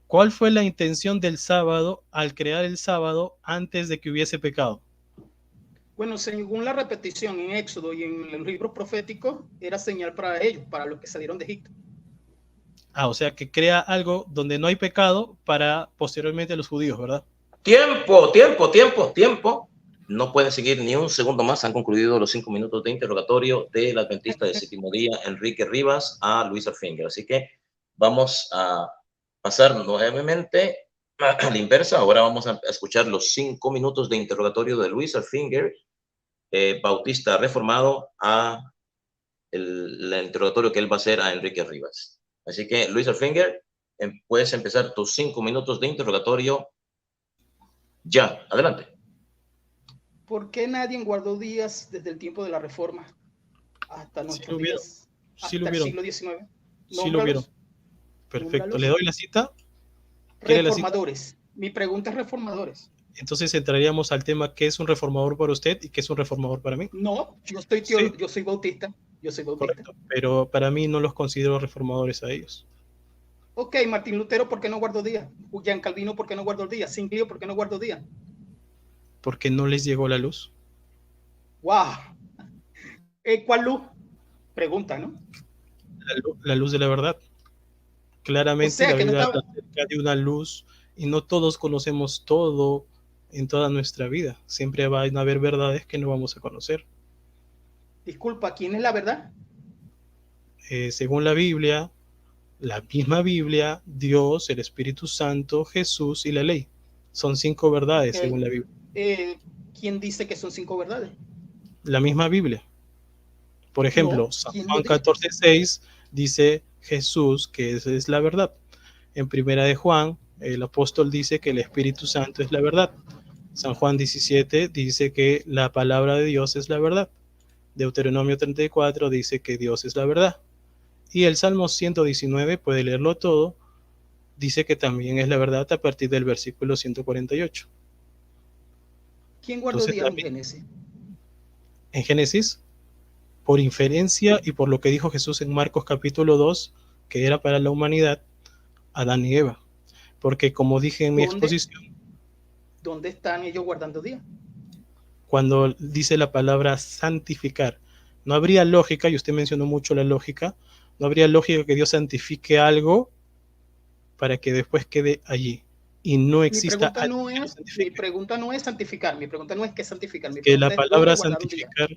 ¿Cuál fue la intención del sábado al crear el sábado antes de que hubiese pecado? Bueno, según la repetición en Éxodo y en los libros proféticos, era señal para ellos, para los que salieron de Egipto. O sea que crea algo donde no hay pecado para posteriormente los judíos, ¿verdad? Tiempo. No pueden seguir ni un segundo más. Han concluido los 5 minutos de interrogatorio del adventista de séptimo día, Enrique Rivas, a Luis Alfinger. Así que vamos a pasar nuevamente a la inversa. Ahora vamos a escuchar los 5 minutos de interrogatorio de Luis Alfinger, bautista reformado, a el interrogatorio que él va a hacer a Enrique Rivas. Así que, Luis Alfinger, puedes empezar tus 5 minutos de interrogatorio ya. Adelante. ¿Por qué nadie guardó días desde el tiempo de la Reforma hasta nuestros días? Hasta el siglo XIX. Sí lo vieron. Perfecto. ¿Le doy la cita? Reformadores. Mi pregunta es reformadores. Entonces entraríamos al tema, ¿qué es un reformador para usted y qué es un reformador para mí? No, yo soy bautista. Correcto, pero para mí no los considero reformadores a ellos. Ok, Martín Lutero, ¿por qué no guardó día? Jean Calvino, ¿por qué no guardó día? Singlio, ¿por qué no guardó día? Porque no les llegó la luz. ¡Wow! ¿Cuál luz? Pregunta, ¿no? La luz de la verdad. Claramente, o sea, la Biblia habla acerca de una luz y no todos conocemos todo en toda nuestra vida. Siempre van a haber verdades que no vamos a conocer. Disculpa, ¿quién es la verdad? Según la Biblia, la misma Biblia, Dios, el Espíritu Santo, Jesús y la ley. Son 5 verdades según la Biblia. ¿Quién dice que son 5 verdades? La misma Biblia. Por ejemplo, San Juan 14:6 dice Jesús que esa es la verdad. En Primera de Juan, el apóstol dice que el Espíritu Santo es la verdad. San Juan 17 dice que la palabra de Dios es la verdad. Deuteronomio 34 dice que Dios es la verdad. Y el Salmo 119, puede leerlo todo, dice que también es la verdad a partir del versículo 148. ¿Quién guardó días en Génesis? En Génesis, por inferencia y por lo que dijo Jesús en Marcos capítulo 2, que era para la humanidad, Adán y Eva. Porque como dije en mi exposición, ¿dónde están ellos guardando días? Cuando dice la palabra santificar, no habría lógica, y usted mencionó mucho la lógica, no habría lógica que Dios santifique algo para que después quede allí y no exista. Mi pregunta no es santificar, mi pregunta no es qué santificar. Que la palabra santificar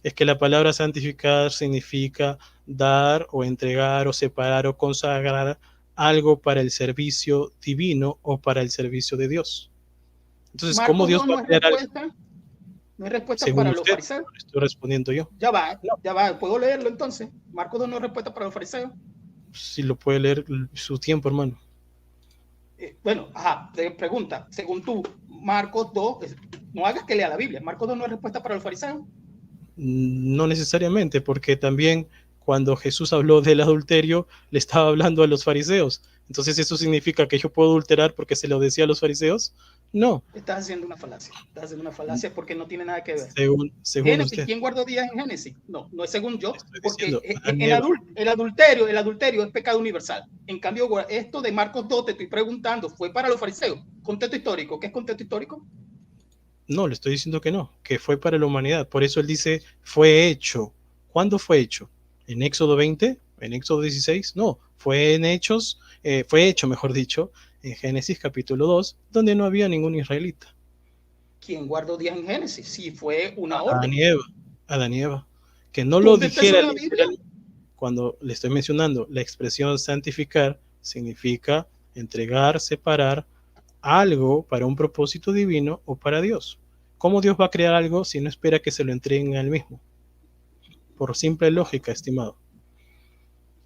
es que la palabra santificar significa dar o entregar o separar o consagrar algo para el servicio divino o para el servicio de Dios. Entonces, Marcos, ¿cómo Dios va a crear algo? No hay respuesta para los fariseos. Estoy respondiendo yo. Ya va, ¿puedo leerlo entonces? Marcos 2 no es respuesta para los fariseos. Sí, lo puede leer su tiempo, hermano. Bueno, pregunta, según tú, Marcos 2, no hagas que lea la Biblia, ¿Marcos 2 no es respuesta para los fariseos? No necesariamente, porque también cuando Jesús habló del adulterio, le estaba hablando a los fariseos, Entonces, ¿eso significa que yo puedo adulterar porque se lo decía a los fariseos? No. Estás haciendo una falacia porque no tiene nada que ver. Según Génesis, usted. ¿quién guardó días en Génesis? No, no es según yo, Estoy porque diciendo, el adulterio es pecado universal. En cambio, esto de Marcos 2, te estoy preguntando, ¿fue para los fariseos? Contexto histórico. ¿Qué es contexto histórico? No, le estoy diciendo que no, que fue para la humanidad. Por eso él dice, fue hecho. ¿Cuándo fue hecho? ¿En Éxodo 20? ¿En Éxodo 16? No, fue en Hechos, fue hecho, mejor dicho, en Génesis capítulo 2, donde no había ningún israelita. ¿Quién guardó días en Génesis? Sí, fue una Adán orden. y Eva, Adán y Eva. Que no lo ¿Dónde está eso dijera en la Biblia? literal. Cuando le estoy mencionando la expresión santificar, significa entregar, separar algo para un propósito divino o para Dios. ¿Cómo Dios va a crear algo si no espera que se lo entreguen a él mismo? Por simple lógica, estimado.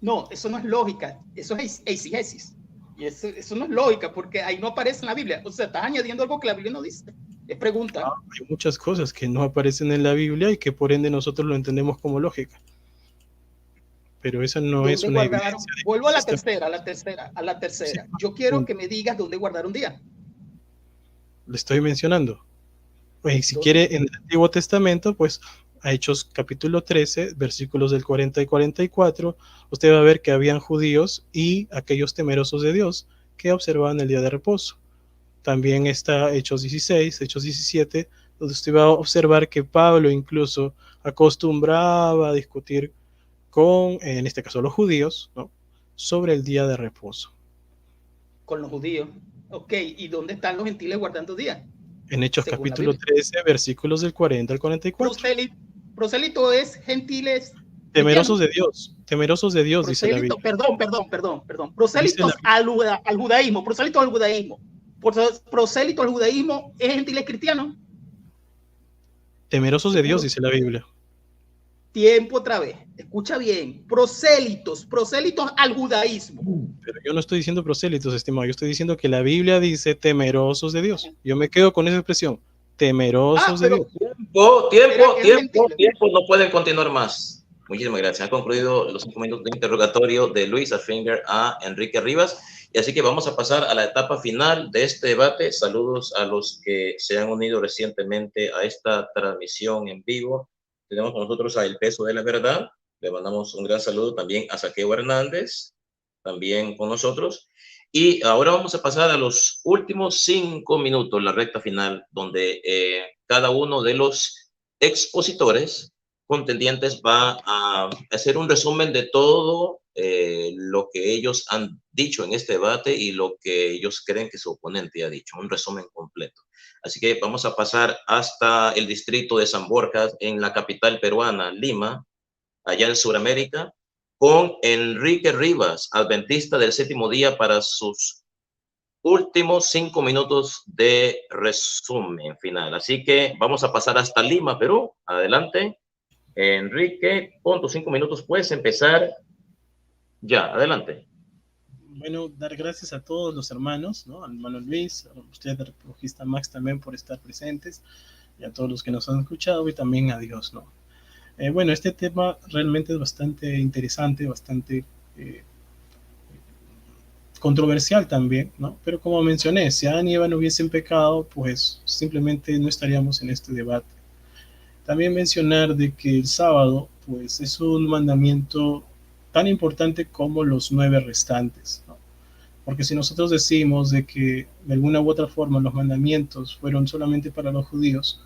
No, eso no es lógica, eso es exegesis. Y eso no es lógica, porque ahí no aparece en la Biblia. O sea, estás añadiendo algo que la Biblia no dice. Es pregunta. Hay muchas cosas que no aparecen en la Biblia y que por ende nosotros lo entendemos como lógica. Pero eso no es una evidencia. Vuelvo a la tercera. Sí, Yo quiero que me digas dónde guardaron días. Le estoy mencionando. Pues, si ¿Dónde? quiere, en el Antiguo Testamento, pues a Hechos capítulo 13, versículos del 40 y 44, usted va a ver que habían judíos y aquellos temerosos de Dios que observaban el día de reposo. También está Hechos 16, Hechos 17, donde usted va a observar que Pablo incluso acostumbraba a discutir con, en este caso, los judíos, ¿no?, sobre el día de reposo. Con los judíos. Ok, ¿y dónde están los gentiles guardando días? En Hechos capítulo 13, versículos del 40 al 44. Prosélito es gentiles. Temerosos de Dios, dice la Biblia. Perdón. Prosélitos al judaísmo, prosélito al judaísmo. Prosélito al judaísmo es gentiles cristianos. Temerosos de Dios, dice la Biblia. Tiempo otra vez, escucha bien, prosélitos al judaísmo. Pero yo no estoy diciendo prosélitos, estimado, yo estoy diciendo que la Biblia dice temerosos de Dios. Yo me quedo con esa expresión, temerosos de Dios. Tiempo, no pueden continuar más. Muchísimas gracias. Han concluido los 5 minutos de interrogatorio de Luis Finger a Enrique Rivas. Y así que vamos a pasar a la etapa final de este debate. Saludos a los que se han unido recientemente a esta transmisión en vivo. Tenemos con nosotros a El Peso de la Verdad. Le mandamos un gran saludo también a Saqueo Hernández, también con nosotros. Y ahora vamos a pasar a los últimos 5 minutos, la recta final, donde cada uno de los expositores contendientes va a hacer un resumen de todo lo que ellos han dicho en este debate y lo que ellos creen que su oponente ha dicho, un resumen completo. Así que vamos a pasar hasta el distrito de San Borja, en la capital peruana, Lima, allá en Sudamérica, con Enrique Rivas, adventista del séptimo día, para sus últimos 5 minutos de resumen final. Así que vamos a pasar hasta Lima, Perú. Adelante, Enrique, con tus 5 minutos puedes empezar ya. Adelante. Bueno, dar gracias a todos los hermanos, ¿no? Al hermano Luis, a usted, al relojista Max, también por estar presentes, y a todos los que nos han escuchado, y también a Dios, ¿no? Bueno, este tema realmente es bastante interesante, bastante controversial también, ¿no? Pero como mencioné, si Adán y Eva no hubiesen pecado, pues simplemente no estaríamos en este debate. También mencionar de que el sábado, pues es un mandamiento tan importante como los 9 restantes, ¿no? Porque si nosotros decimos de que de alguna u otra forma los mandamientos fueron solamente para los judíos,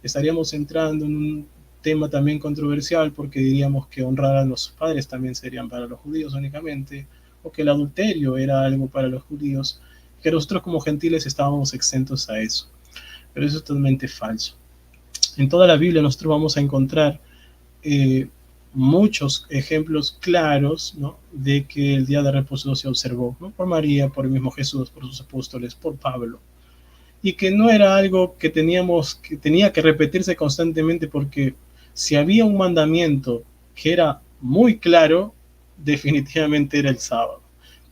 estaríamos entrando en un tema también controversial, porque diríamos que honrar a los padres también serían para los judíos únicamente, o que el adulterio era algo para los judíos, que nosotros como gentiles estábamos exentos a eso. Pero eso es totalmente falso. En toda la Biblia nosotros vamos a encontrar muchos ejemplos claros, ¿no?, de que el día de reposo se observó, ¿no?, por María, por el mismo Jesús, por sus apóstoles, por Pablo, y que no era algo que tenía que repetirse constantemente, porque si había un mandamiento que era muy claro, definitivamente era el sábado.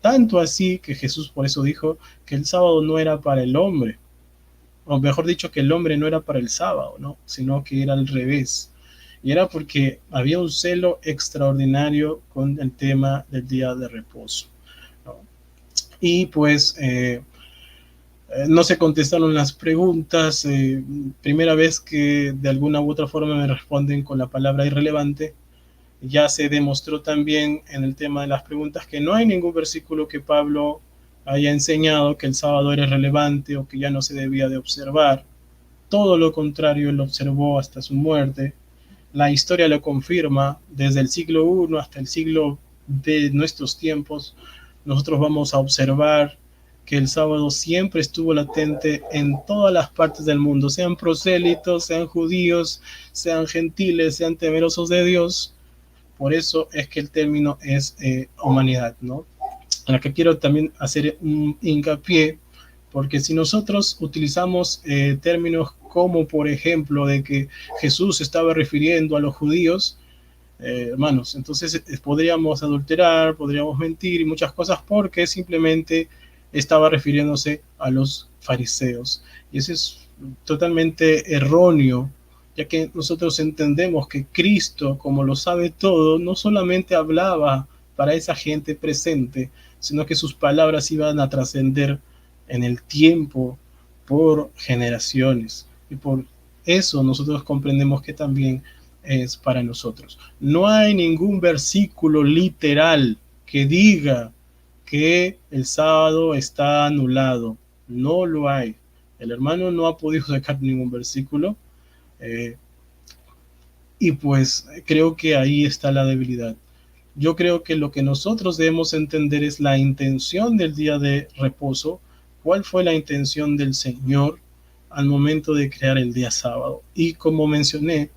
Tanto así que Jesús por eso dijo que el sábado no era para el hombre, o mejor dicho, que el hombre no era para el sábado, ¿no?, sino que era al revés. Y era porque había un celo extraordinario con el tema del día de reposo, ¿no? y pues no se contestaron las preguntas. Primera vez que de alguna u otra forma me responden con la palabra irrelevante. Ya se demostró también en el tema de las preguntas que no hay ningún versículo que Pablo haya enseñado que el sábado era relevante o que ya no se debía de observar. Todo lo contrario, él lo observó hasta su muerte. La historia lo confirma. Desde el siglo I hasta el siglo de nuestros tiempos, nosotros vamos a observar que el sábado siempre estuvo latente en todas las partes del mundo, sean prosélitos, sean judíos, sean gentiles, sean temerosos de Dios. Por eso es que el término es humanidad, ¿no? En la que quiero también hacer un hincapié, porque si nosotros utilizamos términos como, por ejemplo, de que Jesús estaba refiriendo a los judíos, hermanos, entonces podríamos adulterar, podríamos mentir y muchas cosas, porque simplemente estaba refiriéndose a los fariseos. Y eso es totalmente erróneo, ya que nosotros entendemos que Cristo, como lo sabe todo, no solamente hablaba para esa gente presente, sino que sus palabras iban a trascender en el tiempo por generaciones. Y por eso nosotros comprendemos que también es para nosotros. No hay ningún versículo literal que diga que el sábado está anulado. No lo hay. El hermano no ha podido sacar ningún versículo. Y pues creo que ahí está la debilidad. Yo creo que lo que nosotros debemos entender es la intención del día de reposo. ¿Cuál fue la intención del Señor al momento de crear el día sábado? Y como mencioné,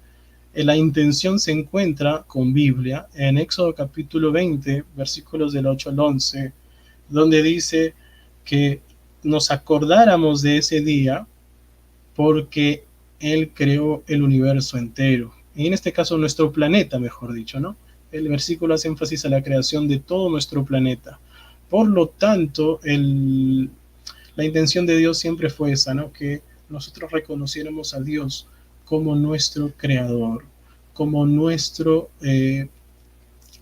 la intención se encuentra con Biblia en Éxodo capítulo 20, versículos del 8 al 11, donde dice que nos acordáramos de ese día porque Él creó el universo entero. Y en este caso nuestro planeta, mejor dicho, ¿no? El versículo hace énfasis a la creación de todo nuestro planeta. Por lo tanto, la intención de Dios siempre fue esa, ¿no? Que nosotros reconociéramos a Dios como nuestro creador, como nuestro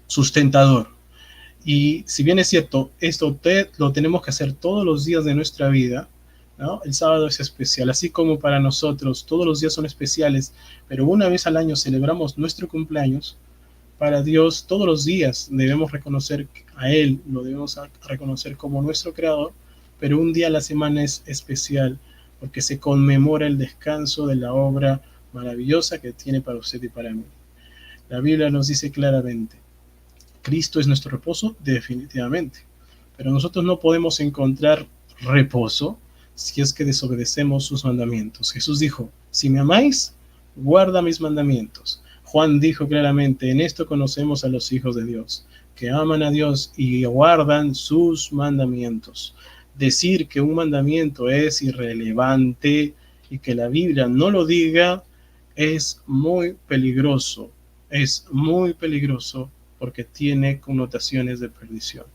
sustentador. Y si bien es cierto, esto lo tenemos que hacer todos los días de nuestra vida, ¿no? El sábado es especial, así como para nosotros todos los días son especiales, pero una vez al año celebramos nuestro cumpleaños. Para Dios todos los días debemos reconocer a Él, lo debemos reconocer como nuestro creador, pero un día a la semana es especial porque se conmemora el descanso de la obra maravillosa que tiene para usted y para mí. La Biblia nos dice claramente, Cristo es nuestro reposo, definitivamente, pero nosotros no podemos encontrar reposo si es que desobedecemos sus mandamientos. Jesús dijo, si me amáis, guarda mis mandamientos. Juan dijo claramente, en esto conocemos a los hijos de Dios, que aman a Dios y guardan sus mandamientos. Decir que un mandamiento es irrelevante y que la Biblia no lo diga es muy peligroso porque tiene connotaciones de perdición.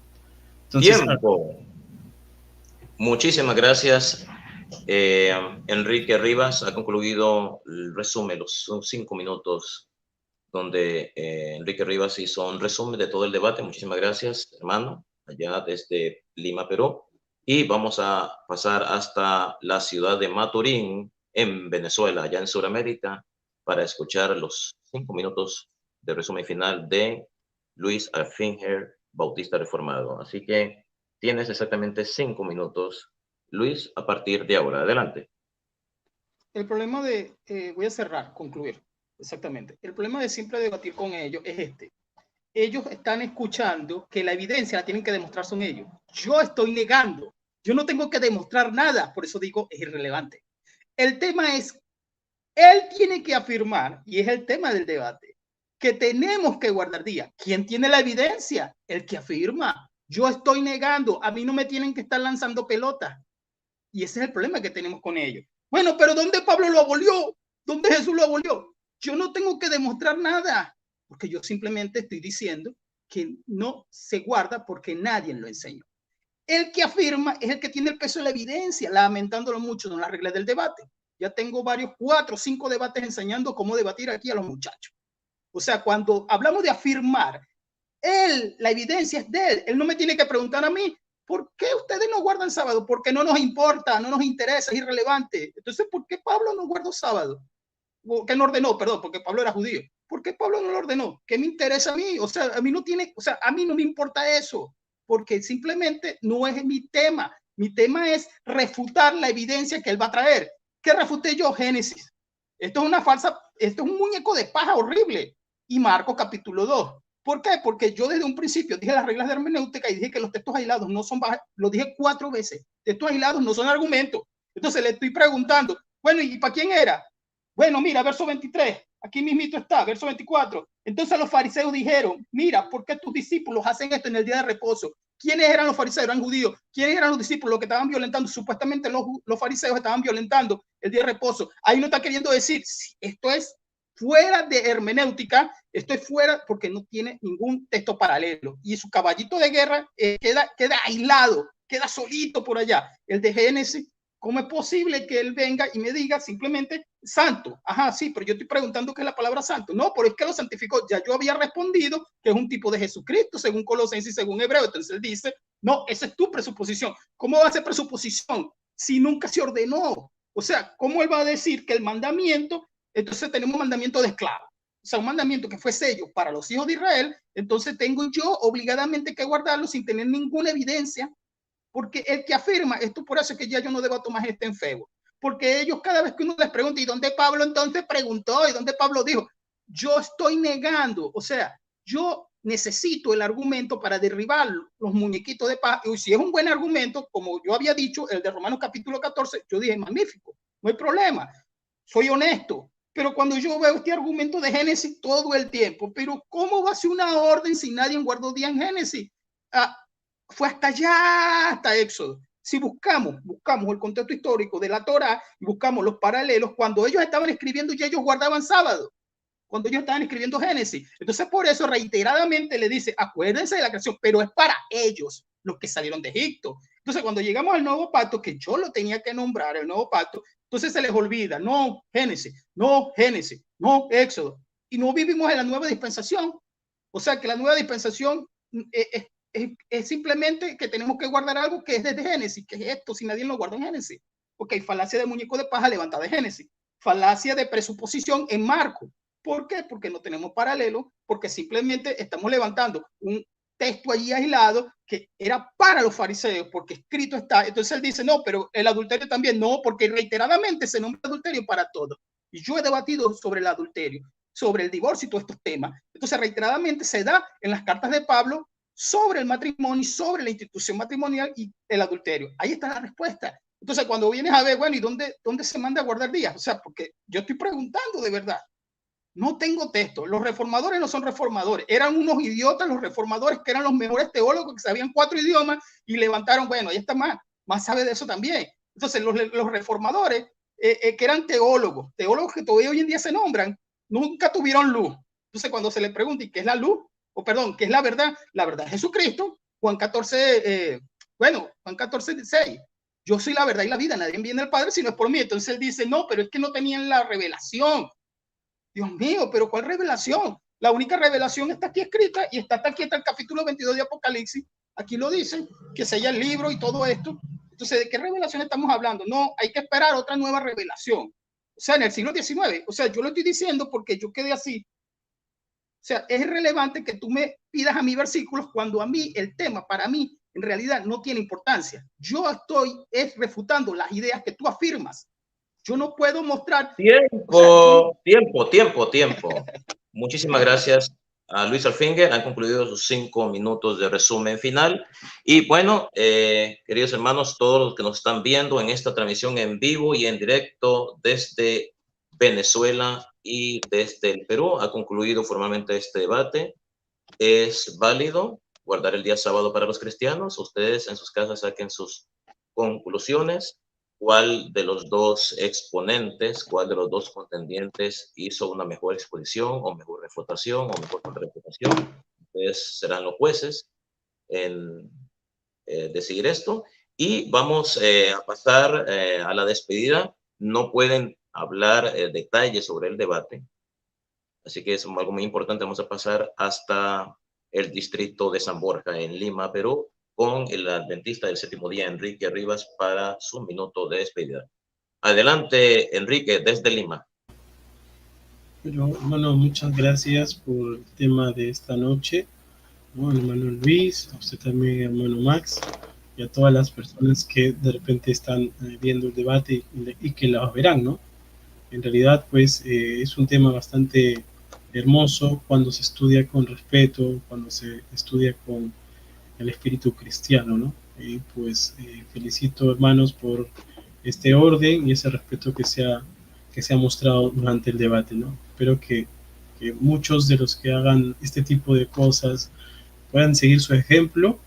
Entonces, tiempo. Muchísimas gracias. Enrique Rivas ha concluido el resumen, los 5 minutos donde Enrique Rivas hizo un resumen de todo el debate. Muchísimas gracias, hermano, allá desde Lima, Perú. Y vamos a pasar hasta la ciudad de Maturín, en Venezuela, allá en Sudamérica, para escuchar los 5 minutos de resumen final de Luis Alfinger, Bautista Reformado. Así que tienes exactamente 5 minutos, Luis, a partir de ahora. Adelante. El problema de, voy a cerrar, concluir, exactamente. El problema de siempre debatir con ellos es este. Ellos están escuchando que la evidencia la tienen que demostrar son ellos. Yo estoy negando. Yo no tengo que demostrar nada, por eso digo, es irrelevante. El tema es, él tiene que afirmar, y es el tema del debate, que tenemos que guardar día. ¿Quién tiene la evidencia? El que afirma. Yo estoy negando, a mí no me tienen que estar lanzando pelotas. Y ese es el problema que tenemos con ellos. Bueno, pero ¿dónde Pablo lo abolió? ¿Dónde Jesús lo abolió? Yo no tengo que demostrar nada, porque yo simplemente estoy diciendo que no se guarda porque nadie lo enseñó. El que afirma es el que tiene el peso de la evidencia, lamentándolo mucho en las reglas del debate. Ya tengo varios, 4 o 5 debates enseñando cómo debatir aquí a los muchachos. O sea, cuando hablamos de afirmar, la evidencia es de él. Él no me tiene que preguntar a mí, ¿por qué ustedes no guardan sábado? Porque no nos importa, no nos interesa, es irrelevante. Entonces, ¿por qué Pablo no guardó sábado? ¿Qué no ordenó? Perdón, porque Pablo era judío. ¿Por qué Pablo no lo ordenó? ¿Qué me interesa a mí? O sea, a mí no tiene, o sea, a mí no me importa eso, porque simplemente no es mi tema. Mi tema es refutar la evidencia que él va a traer. ¿Qué refuté yo? Génesis. Esto es una falsa, esto es un muñeco de paja horrible. Y Marcos capítulo 2. ¿Por qué? Porque yo desde un principio dije las reglas de hermenéutica y dije que los textos aislados no son, lo dije 4 veces, textos aislados no son argumentos. Entonces le estoy preguntando, bueno, ¿y para quién era? Bueno, mira, verso 23, aquí mismito está, verso 24. Entonces los fariseos dijeron, mira, ¿por qué tus discípulos hacen esto en el día de reposo? ¿Quiénes eran los fariseos? Eran judíos. ¿Quiénes eran los discípulos? Los que estaban violentando, supuestamente los fariseos estaban violentando el día de reposo. Ahí no está queriendo decir, esto es fuera de hermenéutica, esto es fuera porque no tiene ningún texto paralelo. Y su caballito de guerra queda aislado, queda solito por allá. El de Génesis, ¿cómo es posible que él venga y me diga simplemente santo? Ajá, sí, pero yo estoy preguntando qué es la palabra santo. No, pero es que lo santificó. Ya yo había respondido que es un tipo de Jesucristo, según Colosenses y según Hebreo. Entonces él dice, no, esa es tu presuposición. ¿Cómo va a ser presuposición si nunca se ordenó? O sea, ¿cómo él va a decir que el mandamiento, entonces tenemos un mandamiento de esclavo? O sea, un mandamiento que fue sello para los hijos de Israel, entonces tengo yo obligadamente que guardarlo sin tener ninguna evidencia. Porque el que afirma, esto por eso es que ya yo no debo tomar este en Facebook, porque ellos cada vez que uno les pregunta, ¿y dónde Pablo entonces preguntó? ¿Y dónde Pablo dijo? Yo estoy negando, o sea, yo necesito el argumento para derribar los muñequitos de paz, y si es un buen argumento, como yo había dicho, el de Romanos capítulo 14, yo dije, magnífico, no hay problema, soy honesto, pero cuando yo veo este argumento de Génesis todo el tiempo, pero ¿cómo va a ser una orden si nadie guardó día en Génesis? Fue hasta allá, hasta Éxodo. Si buscamos el contexto histórico de la Torá y buscamos los paralelos, cuando ellos estaban escribiendo y ellos guardaban sábado, cuando ellos estaban escribiendo Génesis. Entonces, por eso reiteradamente le dice, acuérdense de la creación, pero es para ellos los que salieron de Egipto. Entonces, cuando llegamos al nuevo pacto, que yo lo tenía que nombrar, el nuevo pacto, entonces se les olvida, no Génesis, no Génesis, no Éxodo. Y no vivimos en la nueva dispensación. O sea, que la nueva dispensación es simplemente que tenemos que guardar algo que es desde Génesis, que es esto, si nadie lo guarda en Génesis. Ok, falacia de muñeco de paja levantada de Génesis, falacia de presuposición en Marcos. ¿Por qué? Porque no tenemos paralelo, porque simplemente estamos levantando un texto allí aislado que era para los fariseos, porque escrito está. Entonces él dice, no, pero el adulterio también, no, porque reiteradamente se nombra adulterio para todo. Y yo he debatido sobre el adulterio, sobre el divorcio y todos estos temas. Entonces reiteradamente se da en las cartas de Pablo sobre el matrimonio, sobre la institución matrimonial y el adulterio. Ahí está la respuesta. Entonces, cuando vienes a ver, bueno, ¿y dónde se manda a guardar días? O sea, porque yo estoy preguntando de verdad. No tengo texto. Los reformadores no son reformadores. Eran unos idiotas los reformadores que eran los mejores teólogos, que sabían 4 idiomas y levantaron, bueno, ahí está más sabe de eso también. Entonces, los reformadores que eran teólogos que todavía hoy en día se nombran, nunca tuvieron luz. Entonces, cuando se les pregunta, ¿y qué es la luz? O perdón, ¿qué es la verdad? La verdad es Jesucristo. Juan 14, Juan 14, 6. Yo soy la verdad y la vida. Nadie viene al Padre si no es por mí. Entonces él dice, no, pero es que no tenían la revelación. Dios mío, pero ¿cuál revelación? La única revelación está aquí escrita y está aquí el capítulo 22 de Apocalipsis. Aquí lo dicen, que sella el libro y todo esto. Entonces, ¿de qué revelación estamos hablando? No, hay que esperar otra nueva revelación. O sea, en el siglo XIX. O sea, yo lo estoy diciendo porque yo quedé así. O sea, es irrelevante que tú me pidas a mí versículos cuando a mí el tema, para mí, en realidad no tiene importancia. Yo estoy refutando las ideas que tú afirmas. Yo no puedo mostrar... Tiempo. Muchísimas gracias a Luis Alfinger. Han concluido sus 5 minutos de resumen final. Y bueno, queridos hermanos, todos los que nos están viendo en esta transmisión en vivo y en directo desde Venezuela y desde el Perú, ha concluido formalmente este debate. Es válido guardar el día sábado para los cristianos. Ustedes en sus casas saquen sus conclusiones. ¿Cuál de los dos exponentes, cuál de los dos contendientes hizo una mejor exposición o mejor refutación o mejor contrarrefutación? Ustedes serán los jueces en decidir esto. Y vamos a pasar a la despedida. No pueden hablar detalles sobre el debate. Así que es algo muy importante. Vamos a pasar hasta el distrito de San Borja en Lima, Perú. con el adventista del séptimo día, Enrique Rivas, para su minuto de despedida. Adelante, Enrique, desde Lima. Pero, hermano, muchas gracias por el tema de esta noche, ¿no? Hermano Luis, a usted también, hermano Max, y a todas las personas que de repente están viendo el debate y que la verán, ¿no? En realidad, pues, es un tema bastante hermoso cuando se estudia con respeto, cuando se estudia con el espíritu cristiano, ¿no? Y pues felicito, hermanos, por este orden y ese respeto que se ha mostrado durante el debate, ¿no? Espero que muchos de los que hagan este tipo de cosas puedan seguir su ejemplo,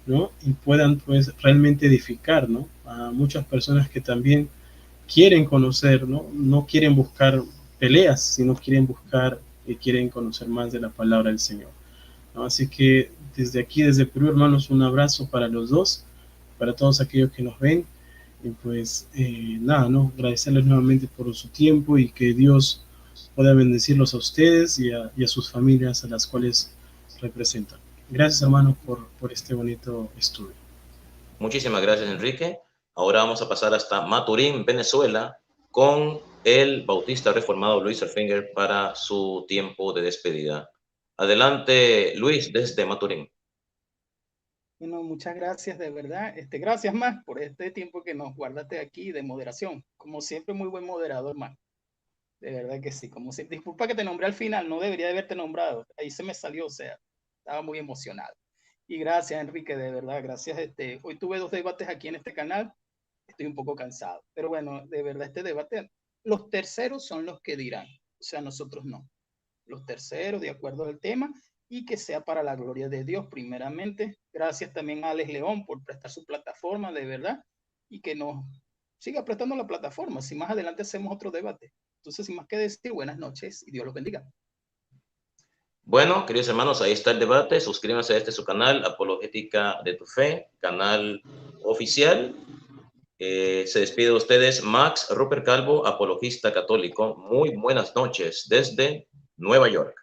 ¿no? Y puedan, pues, realmente edificar, ¿no? A muchas personas que también quieren conocer, ¿no? No quieren buscar peleas, sino quieren buscar y quieren conocer más de la palabra del Señor, ¿no? Así que desde aquí, desde Perú, hermanos, un abrazo para los dos, para todos aquellos que nos ven, y pues nada, ¿no? Agradecerles nuevamente por su tiempo y que Dios pueda bendecirlos a ustedes y a sus familias a las cuales representan. Gracias, hermanos, por este bonito estudio. Muchísimas gracias, Enrique. Ahora vamos a pasar hasta Maturín, Venezuela, con el bautista reformado Luis Erfinger para su tiempo de despedida. Adelante, Luis, desde Maturín. Bueno, muchas gracias, de verdad. Gracias más por este tiempo que nos guardaste aquí de moderación. Como siempre, muy buen moderador, más. De verdad que sí. Como siempre, disculpa que te nombré al final, no debería de haberte nombrado. Ahí se me salió, o sea, estaba muy emocionado. Y gracias, Enrique, de verdad, gracias. Hoy tuve 2 debates aquí en este canal. Estoy un poco cansado. Pero bueno, de verdad, este debate, los terceros son los que dirán. O sea, nosotros no. Los terceros, de acuerdo al tema, y que sea para la gloria de Dios primeramente. Gracias también a Alex León por prestar su plataforma, de verdad, y que nos siga prestando la plataforma. Si más adelante hacemos otro debate. Entonces, sin más que decir, buenas noches y Dios los bendiga. Bueno, queridos hermanos, ahí está el debate. Suscríbanse a su canal, Apologética de tu Fe, canal oficial. Se despide de ustedes Max Rupert Calvo, apologista católico. Muy buenas noches desde Nueva York.